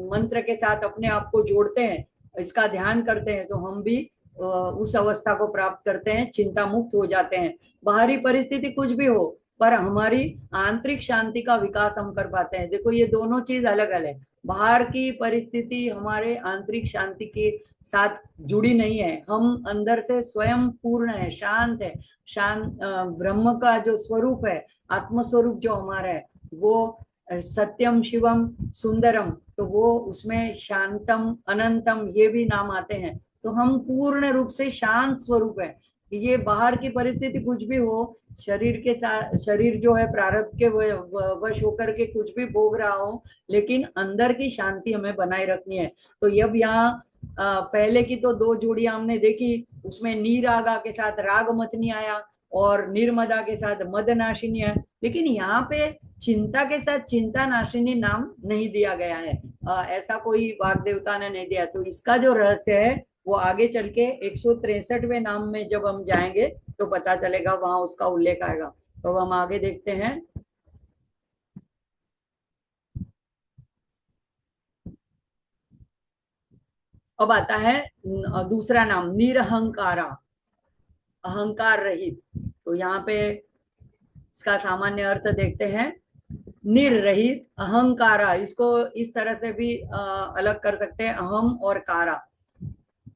मंत्र के साथ अपने आप को जोड़ते हैं, इसका ध्यान करते हैं, तो हम भी उस अवस्था को प्राप्त करते हैं, चिंता मुक्त हो जाते हैं। बाहरी परिस्थिति कुछ भी हो, पर हमारी आंतरिक शांति का विकास हम कर पाते हैं। देखो, ये दोनों चीज अलग अलग है। बाहर की परिस्थिति हमारे आंतरिक शांति के साथ जुड़ी नहीं है। हम अंदर से स्वयं पूर्ण है, शांत है। शांत ब्रह्म का जो स्वरूप है, आत्म स्वरूप जो हमारा है, वो सत्यम शिवम सुंदरम। तो वो उसमें शांतम अनंतम ये भी नाम आते हैं। तो हम पूर्ण रूप से शांत स्वरूप है। ये बाहर की परिस्थिति कुछ भी हो, शरीर के साथ शरीर जो है प्रारब्ध के वश होकर के कुछ भी भोग रहा हो, लेकिन अंदर की शांति हमें बनाए रखनी है। तो अब यहाँ पहले की तो दो जोड़ियां हमने देखी, उसमें नीरागा के साथ राग मतनी आया और निर्मदा के साथ मद नाशिनी है, लेकिन यहाँ पे चिंता के साथ चिंता नाशिनी नाम नहीं दिया गया है। ऐसा कोई वाग देवता ने नहीं दिया। तो इसका जो रहस्य है वो आगे चल के 163वें नाम में जब हम जाएंगे तो पता चलेगा, वहां उसका उल्लेख आएगा। तो हम आगे देखते हैं। अब आता है दूसरा नाम निरहंकारा, अहंकार रहित। तो यहाँ पे इसका सामान्य अर्थ देखते हैं, निर्रहित अहंकारा। इसको इस तरह से भी अलग कर सकते हैं, अहम और कारा।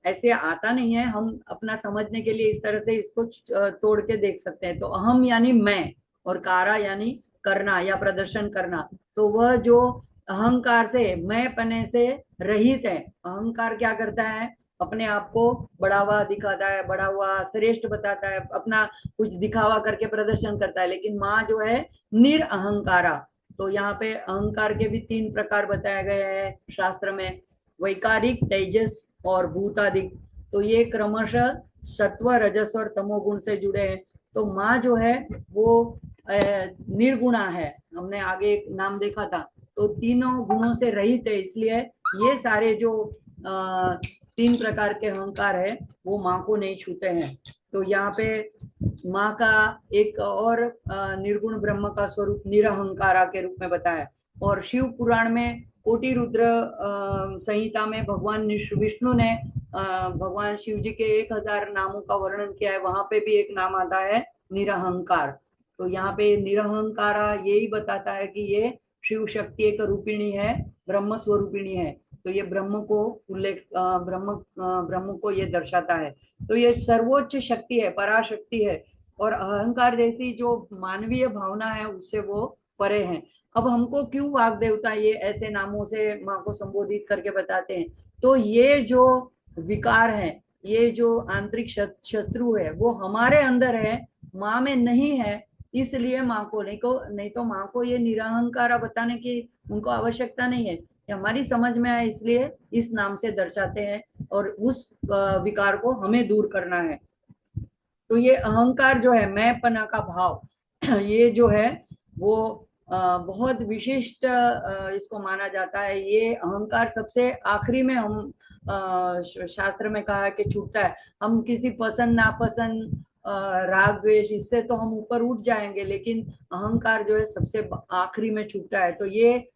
ऐसे आता नहीं है, हम अपना समझने के लिए इस तरह से इसको तोड़ के देख सकते हैं। तो अहम यानी मैं, और कारा यानी करना या प्रदर्शन करना। तो वह जो अहंकार से, मैं पने से रहित है। अहंकार क्या करता है, अपने आप को बड़ा हुआ दिखाता है, बड़ा हुआ श्रेष्ठ बताता है, अपना कुछ दिखावा करके प्रदर्शन करता है। लेकिन माँ जो है निरअहंकारा। तो यहाँ पे अहंकार के भी तीन प्रकार बताए गए हैं शास्त्र में, वैकारिक, तेजस और भूतादिक। तो ये क्रमशः सत्व, रजस और तमोगुण से जुड़े हैं। तो माँ जो है वो निर्गुणा है, हमने आगे एक नाम देखा था। तो तीनों गुणों से रहित है, इसलिए ये सारे जो तीन प्रकार के अहंकार है वो माँ को नहीं छूते हैं। तो यहाँ पे माँ का एक और निर्गुण ब्रह्म का स्वरूप निरहंकारा के रूप में बताया। और शिव पुराण में कोटि रुद्र संहिता में भगवान विष्णु ने भगवान शिव जी के 1000 नामों का वर्णन किया है, वहां पे भी एक नाम आता है निरहंकार। तो यहाँ पे निरहंकारा यही बताता है कि ये शिव शक्ति एक रूपिणी है, ब्रह्म स्वरूपिणी है। तो ये ब्रह्म को उल्लेख ब्रह्म को ये दर्शाता है। तो ये सर्वोच्च शक्ति है, पराशक्ति है, और अहंकार जैसी जो मानवीय भावना है उससे वो परे हैं। अब हमको क्यों वाग देवता ये ऐसे नामों से माँ को संबोधित करके बताते हैं? तो ये जो विकार है, ये जो आंतरिक शत्रु है, वो हमारे अंदर है, माँ में नहीं है। इसलिए माँ को नहीं तो माँ को ये निरहंकारा बताने की उनको आवश्यकता नहीं है। ये हमारी समझ में आए इसलिए इस नाम से दर्शाते हैं, और उस विकार को हमें दूर करना है। तो ये अहंकार जो है, मैंपना का भाव, ये जो है वो बहुत विशिष्ट इसको माना जाता है। ये अहंकार सबसे आखिरी में हम शास्त्र में कहा है कि छूटता है। हम किसी पसंद नापसंद राग द्वेष इससे तो हम ऊपर उठ जाएंगे, लेकिन अहंकार जो है सबसे आखिरी में छूटता है। तो ये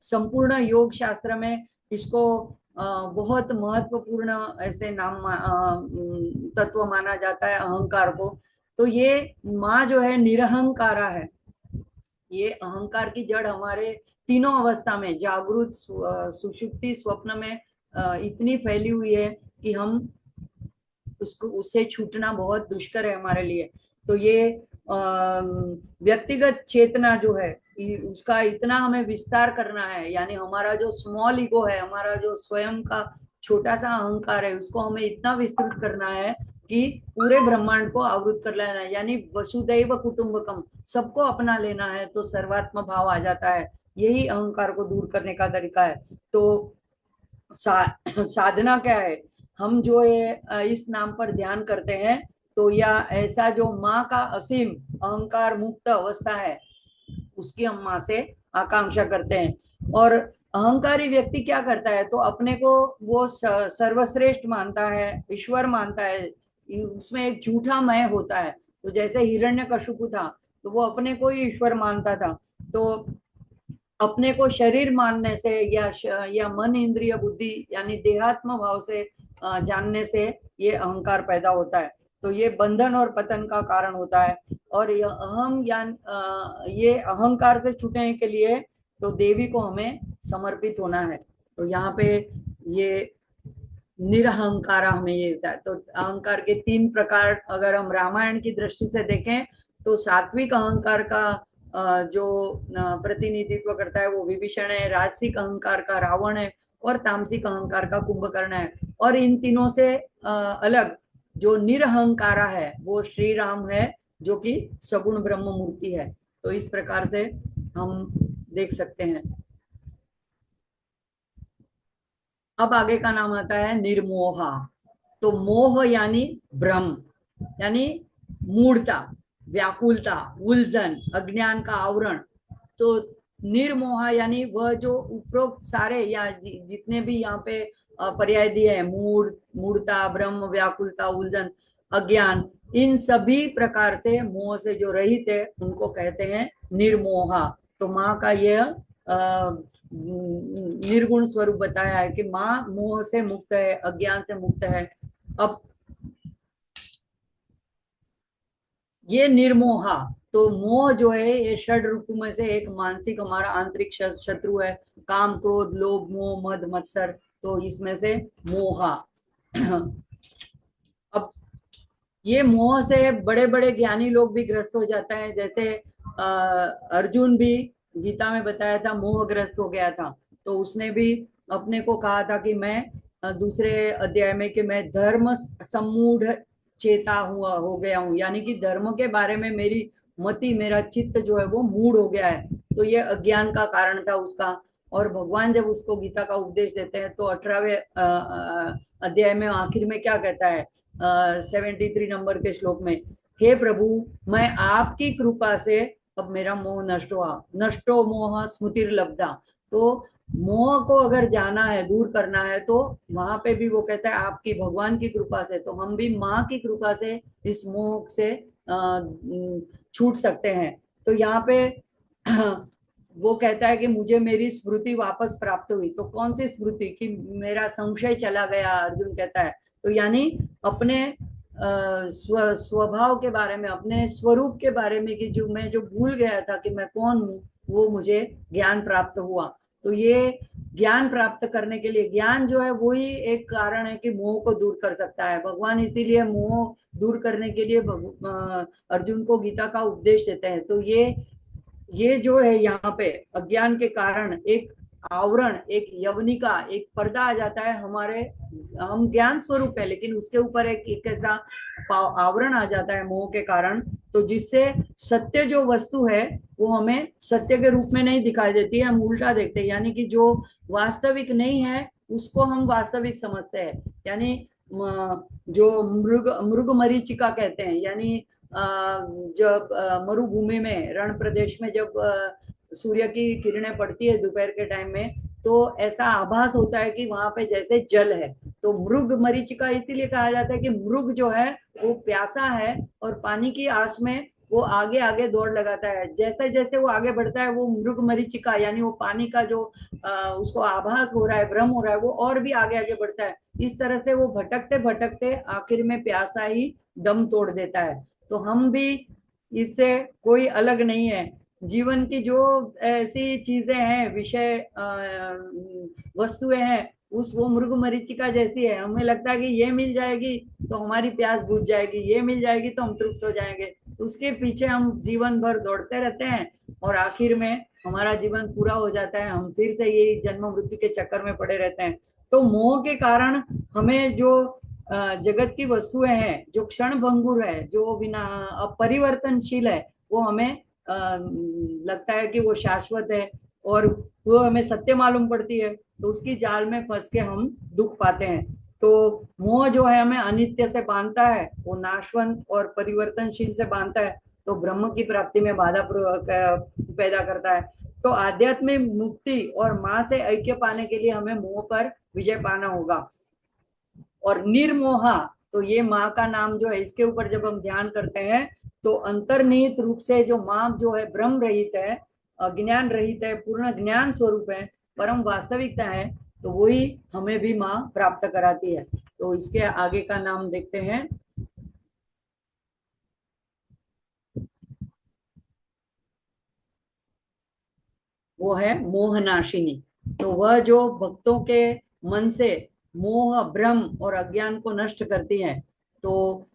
संपूर्ण योग शास्त्र में इसको बहुत महत्वपूर्ण ऐसे नाम तत्व माना जाता है अहंकार को। तो ये माँ जो है निरहंकारा है। ये अहंकार की जड़ हमारे तीनों अवस्था में, जागृत, सुषुप्ति, स्वप्न में इतनी फैली हुई है कि हम उसको, उससे छूटना बहुत दुष्कर है हमारे लिए। तो ये व्यक्तिगत चेतना जो है उसका इतना हमें विस्तार करना है, यानी हमारा जो स्मॉल ईगो है, हमारा जो स्वयं का छोटा सा अहंकार है, उसको हमें इतना विस्तृत करना है कि पूरे ब्रह्मांड को आवृत कर लेना है, यानी वसुदैव कुटुंबकम, सबको अपना लेना है। तो सर्वात्म भाव आ जाता है। यही अहंकार को दूर करने का तरीका है। तो साधना क्या है? हम जो ये इस नाम पर ध्यान करते हैं, तो या ऐसा जो माँ का असीम अहंकार मुक्त अवस्था है उसकी हम माँ से आकांक्षा करते हैं। और अहंकारी व्यक्ति क्या करता है, तो अपने को वो सर्वश्रेष्ठ मानता है, ईश्वर मानता है। उसमें एक झूठा मैं होता है। तो जैसे हिरण्यकशिपु था, तो वो अपने को ही ईश्वर मानता था। तो अपने को शरीर मानने से या मन, इंद्रिय, बुद्धि यानी देहात्म भाव से जानने से ये अहंकार पैदा होता है। तो ये बंधन और पतन का कारण होता है। और ये अहम ज्ञान, ये अहंकार से छूटने के लिए तो देवी को हमें समर्पित होना है। तो यहाँ पे ये निरहंकारा हमें ये होता है। तो अहंकार के तीन प्रकार अगर हम रामायण की दृष्टि से देखें, तो सात्विक अहंकार का जो प्रतिनिधित्व करता है वो विभीषण है, राजसिक अहंकार का रावण है, और तामसिक अहंकार का कुंभकर्ण है। और इन तीनों से अलग जो निरहंकारा है वो श्री राम है, जो कि सगुण ब्रह्म मूर्ति है। तो इस प्रकार से हम देख सकते हैं। अब आगे का नाम आता है निर्मोहा। तो मोह यानी भ्रम, यानी मूढ़ता, व्याकुलता, उलझन, अज्ञान का आवरण। तो निर्मोहा यानी वह जो उपरोक्त सारे या जितने भी यहाँ पे पर्याय दिए हैं, मूढ़ता, भ्रम, व्याकुलता, उलझन, अज्ञान, इन सभी प्रकार से मोह से जो रहित है उनको कहते हैं निर्मोहा। तो माँ का यह निर्गुण स्वरूप बताया है कि माँ मोह से मुक्त है, अज्ञान से मुक्त है। अब ये निर्मोहा, तो मोह जो है ये षड रूप में से एक मानसिक हमारा आंतरिक शत्रु है। काम, क्रोध, लोभ, मोह, मद, मत्सर, तो इसमें से मोहा। अब ये मोह से बड़े बड़े ज्ञानी लोग भी ग्रस्त हो जाते हैं, जैसे अर्जुन भी गीता में बताया था मोहग्रस्त हो गया था। तो उसने भी अपने को कहा था कि मैं दूसरे अध्याय में कि मैं धर्म सम्मूढ़ चेता हुआ हो गया हूँ, यानी कि धर्म के बारे में मेरी मति, मेरा चित्त जो है वो मूढ़ हो गया है। तो ये अज्ञान का कारण था उसका। और भगवान जब उसको गीता का उपदेश देते हैं तो 18वें अध्याय में आखिर में क्या कहता है, 73 नंबर के श्लोक में, हे प्रभु, मैं आपकी कृपा से अब मेरा मोह नष्ट हुआ, नष्टो मोह स्मृतिर लब्धा। तो मोह को अगर जाना है, दूर करना है, तो वहां पे भी वो कहता है आपकी, भगवान की कृपा से। तो हम भी माँ की कृपा से इस मोह से छूट सकते हैं। तो यहाँ पे वो कहता है कि मुझे मेरी स्मृति वापस प्राप्त हुई। तो कौन सी स्मृति, कि मेरा संशय चला गया, अर्जुन कहता है। तो यानी अपने स्वभाव के बारे में, अपने स्वरूप के बारे में, कि जो मैं जो भूल गया था कि मैं कौन हूँ, वो मुझे ज्ञान प्राप्त हुआ। तो ये ज्ञान प्राप्त करने के लिए, ज्ञान जो है वही एक कारण है कि मोह को दूर कर सकता है। भगवान इसीलिए मोह दूर करने के लिए अर्जुन को गीता का उपदेश देते हैं। तो ये जो है यहाँ पे अज्ञान के कारण एक आवरण, एक यवनिका, एक पर्दा आ जाता है हमारे, हम ज्ञान स्वरूप है लेकिन उसके ऊपर एक ऐसा आवरण आ जाता है मोह के कारण। तो जिससे सत्य जो वस्तु है वो हमें सत्य के रूप में नहीं दिखाई देती है, हम उल्टा देखते हैं। यानी कि जो वास्तविक नहीं है उसको हम वास्तविक समझते हैं। यानी जो मृग मृग मरीचिका कहते हैं, यानी जब मरुभूमि में, रण प्रदेश में जब सूर्य की किरणें पड़ती है दोपहर के टाइम में, तो ऐसा आभास होता है कि वहां पे जैसे जल है। तो मृग मरीचिका इसीलिए कहा जाता है कि मृग जो है वो प्यासा है और पानी की आस में वो आगे आगे दौड़ लगाता है। जैसे जैसे वो आगे बढ़ता है वो मृग मरीचिका, यानी वो पानी का जो उसको आभास हो रहा है, भ्रम हो रहा है, वो और भी आगे आगे बढ़ता है। इस तरह से वो भटकते भटकते आखिर में प्यासा ही दम तोड़ देता है। तो हम भी इससे कोई अलग नहीं है। जीवन की जो ऐसी चीजें हैं, विषय वस्तुएं हैं, उस वो मृग मरीचिका जैसी है। हमें लगता है कि ये मिल जाएगी तो हमारी प्यास बुझ जाएगी, ये मिल जाएगी तो हम तृप्त हो जाएंगे। उसके पीछे हम जीवन भर दौड़ते रहते हैं और आखिर में हमारा जीवन पूरा हो जाता है, हम फिर से यही जन्म मृत्यु के चक्कर में पड़े रहते हैं। तो मोह के कारण हमें जो जगत की वस्तुएं हैं, जो क्षण भंगुर है, जो बिना अपरिवर्तनशील है, वो हमें लगता है कि वो शाश्वत है और वो हमें सत्य मालूम पड़ती है। तो उसकी जाल में फंस के हम दुख पाते हैं। तो मोह जो है हमें अनित्य से बांधता है, वो नाशवंत और परिवर्तनशील से बांधता है, तो ब्रह्म की प्राप्ति में बाधा पैदा करता है। तो आध्यात्मिक मुक्ति और माँ से ऐक्य पाने के लिए हमें मोह पर विजय पाना होगा। और निर्मोहा, तो ये माँ का नाम जो है, इसके ऊपर जब हम ध्यान करते हैं तो अंतर्निहित रूप से जो माँ जो है ब्रह्म रहित है, अज्ञान रहित है, पूर्ण ज्ञान स्वरूप है, परम वास्तविकता है, तो वही हमें भी माँ प्राप्त कराती है। तो इसके आगे का नाम देखते हैं, वो है मोहनाशिनी। तो वह जो भक्तों के मन से मोह, भ्रम और अज्ञान को नष्ट करती है। तो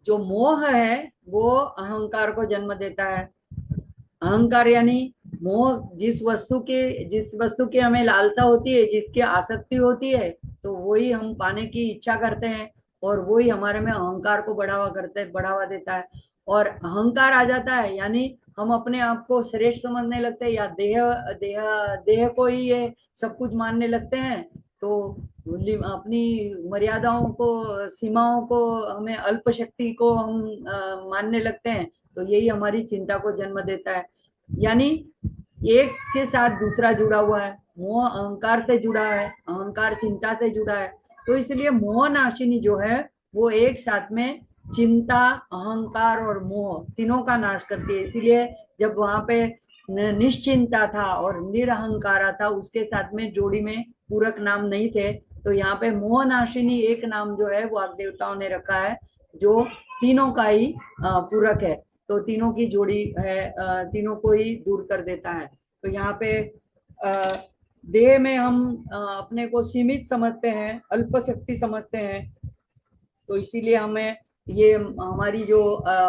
जो मोह है वो अहंकार को जन्म देता है। अहंकार यानी मोह जिस वस्तु की हमें लालसा होती है, जिसकी आसक्ति होती है, तो वही हम पाने की इच्छा करते हैं, और वही हमारे में अहंकार को बढ़ावा देता है। और अहंकार आ जाता है, यानी हम अपने आप को श्रेष्ठ समझने लगते हैं, या देह देह देह को ही ये सब कुछ मानने लगते हैं। तो अपनी मर्यादाओं को, सीमाओं को, हमें अल्प शक्ति को हम मानने लगते हैं। तो यही हमारी चिंता को जन्म देता है। यानी एक के साथ दूसरा जुड़ा हुआ है। मोह अहंकार से जुड़ा है, अहंकार चिंता से जुड़ा है। तो इसलिए मोह नाशिनी जो है, वो एक साथ में चिंता, अहंकार और मोह तीनों का नाश करती है। इसीलिए जब वहां पे निश्चिंता था और निरहंकारा था, उसके साथ में जोड़ी में पूरक नाम नहीं थे। तो यहाँ पे मोह नाशिनी एक नाम जो है वो वाग देवताओं ने रखा है, जो तीनों का ही पूरक है। तो तीनों की जोड़ी है, तीनों को ही दूर कर देता है। तो यहाँ पे अ, देह में हम अपने को सीमित समझते हैं, अल्प शक्ति समझते हैं। तो इसीलिए हमें ये हमारी जो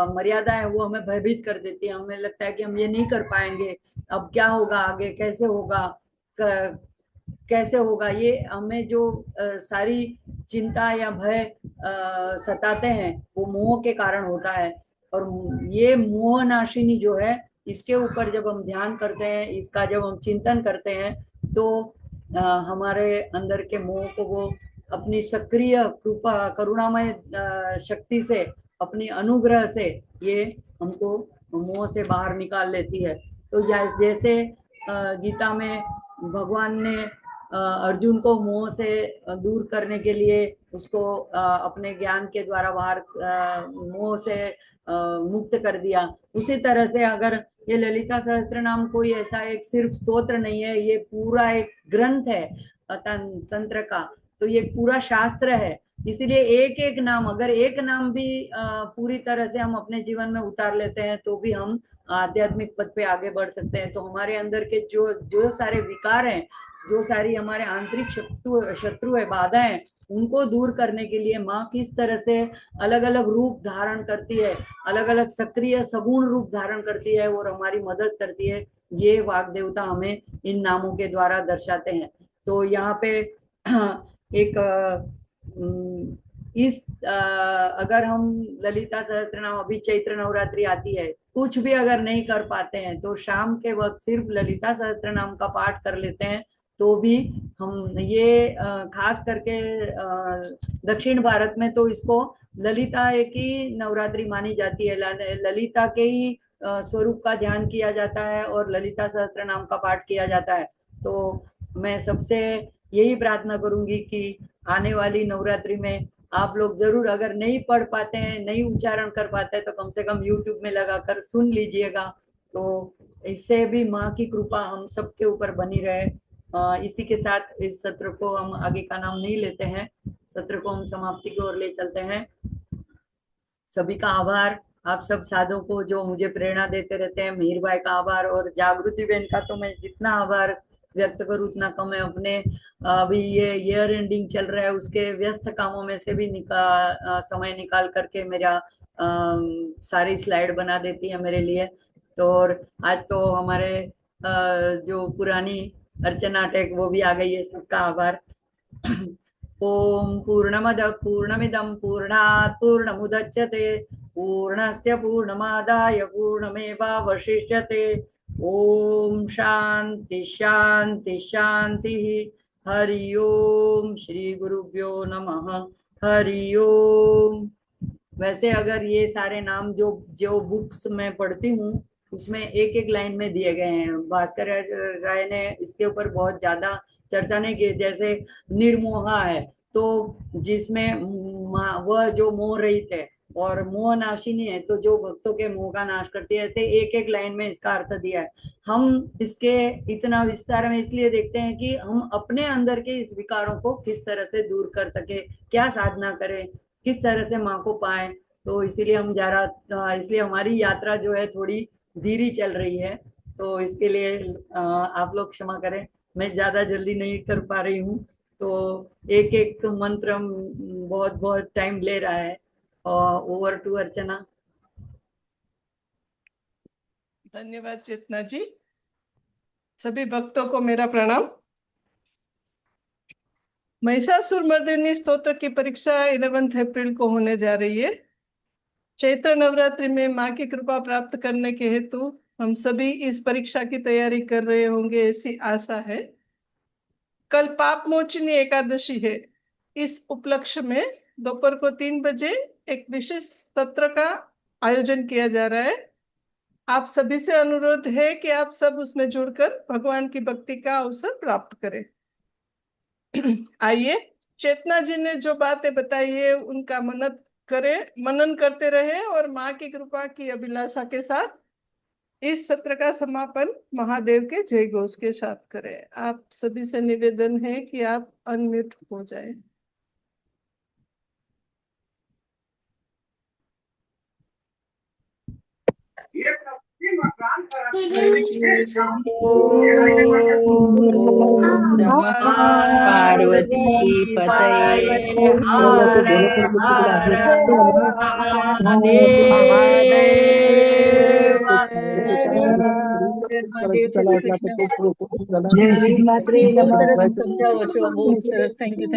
मर्यादा है वो हमें भयभीत कर देती है। हमें लगता है कि हम ये नहीं कर पाएंगे, अब क्या होगा आगे, कैसे होगा, कैसे होगा। ये हमें जो सारी चिंता या भय सताते हैं, वो मोह के कारण होता है। और ये मोह नाशिनी जो है, इसके ऊपर जब हम ध्यान करते हैं, इसका जब हम चिंतन करते हैं, तो हमारे अंदर के मोह को वो अपनी सक्रिय कृपा करुणामय शक्ति से, अपनी अनुग्रह से ये हमको मोह से बाहर निकाल लेती है। तो जैसे गीता में भगवान ने अर्जुन को मोह से दूर करने के लिए उसको अपने ज्ञान के द्वारा बाहर मोह से मुक्त कर दिया। उसी तरह से अगर ये ललिता सहस्त्र नाम कोई ऐसा एक सिर्फ स्तोत्र नहीं है, ये पूरा एक ग्रंथ है तंत्र का। तो ये पूरा शास्त्र है। इसीलिए एक एक नाम, अगर एक नाम भी पूरी तरह से हम अपने जीवन में उतार लेते हैं, तो भी हम आध्यात्मिक पद पे आगे बढ़ सकते हैं। तो हमारे अंदर के जो जो सारे विकार हैं, जो सारी हमारे आंतरिक शत्रु शत्रु है, बाधा है, उनको दूर करने के लिए माँ किस तरह से अलग अलग रूप धारण करती है, अलग अलग सक्रिय सगुण रूप धारण करती है और हमारी मदद करती है, ये वाग देवता हमें इन नामों के द्वारा दर्शाते हैं। तो यहाँ पे एक इस अगर हम ललिता सहस्त्र नाम, अभी चैत्र नवरात्रि आती है, कुछ भी अगर नहीं कर पाते हैं तो शाम के वक्त सिर्फ ललिता सहस्त्र नाम का पाठ कर लेते हैं। तो भी हम ये खास करके दक्षिण भारत में तो इसको ललिता एक ही नवरात्रि मानी जाती है। ललिता के ही स्वरूप का ध्यान किया जाता है और ललिता सहस्त्र नाम का पाठ किया जाता है। तो मैं सबसे यही प्रार्थना करूंगी कि आने वाली नवरात्रि में आप लोग जरूर, अगर नहीं पढ़ पाते हैं, नहीं उच्चारण कर पाते हैं, तो कम से कम यूट्यूब में लगाकर सुन लीजिएगा। तो इससे भी माँ की कृपा हम सबके ऊपर बनी रहे। इसी के साथ इस सत्र को हम आगे का नाम नहीं लेते हैं, सत्र को हम समाप्ति की ओर ले चलते हैं। सभी का आभार, आप सब साधों को जो मुझे प्रेरणा देते रहते हैं, मीर भाई का आभार, और जागृति बहन का तो मैं जितना आभार व्यक्त करूँ उतना कम है। अपने अभी ये ईयर एंडिंग चल रहा है, उसके व्यस्त कामों में से भी समय निकाल करके मेरा सारी स्लाइड बना देती है मेरे लिए। तो और आज तो हमारे जो पुरानी अर्चना टेक वो भी आ गई है, सबका आभार। ओम पूर्णमद पूर्णमिदं पूर्णात् पूर्णमुदच्यते पूर्णस्य पूर्णमादाय पूर्णमेवावशिष्यते। ओम शांति शांति शांति। हरि ओम श्री गुरुभ्यो नमः। हरि ओम। वैसे अगर ये सारे नाम जो जो बुक्स में पढ़ती हूँ, उसमें एक एक लाइन में दिए गए हैं। भास्कर राय ने इसके ऊपर बहुत ज्यादा चर्चा नहीं की। जैसे निर्मोहा है, तो जिसमें वह जो मोह रहित है, और मोह नाशिनी है तो जो भक्तों के मोह का नाश करती है। ऐसे एक एक लाइन में इसका अर्थ दिया है। हम इसके इतना विस्तार में इसलिए देखते हैं कि हम अपने अंदर के इस विकारों को किस तरह से दूर कर सके, क्या साधना करें, किस तरह से माँ को पाए। तो इसीलिए हम जा रहा, इसलिए हमारी यात्रा जो है थोड़ी धीरे चल रही है। तो इसके लिए आप लोग क्षमा करें, मैं ज्यादा जल्दी नहीं कर पा रही हूँ। तो एक एक मंत्र बहुत बहुत टाइम ले रहा है। और ओवर टू अर्चना। धन्यवाद चेतना जी। सभी भक्तों को मेरा प्रणाम। महिषासुर मर्दिनी स्तोत्र की परीक्षा 11 अप्रैल को होने जा रही है। चैत्र नवरात्रि में माँ की कृपा प्राप्त करने के हेतु हम सभी इस परीक्षा की तैयारी कर रहे होंगे, ऐसी आशा है। कल पाप मोचनी एकादशी है। इस उपलक्ष्य में दोपहर को 3 बजे एक विशेष सत्र का आयोजन किया जा रहा है। आप सभी से अनुरोध है कि आप सब उसमें जुड़कर भगवान की भक्ति का अवसर प्राप्त करें। आइए, चेतना जी ने जो बातें बताई है उनका मनन करते रहे और माँ की कृपा की अभिलाषा के साथ इस सत्र का समापन महादेव के जय घोष के साथ करें। आप सभी से निवेदन है कि आप अनम्यूट हो जाएं। ओम नमः पार्वती पतये हर हर महादेव। જય શ્રી કૃષ્ણ બહુ સરસ સમજાવો છો, બહુ સરસ, થેન્ક યુ.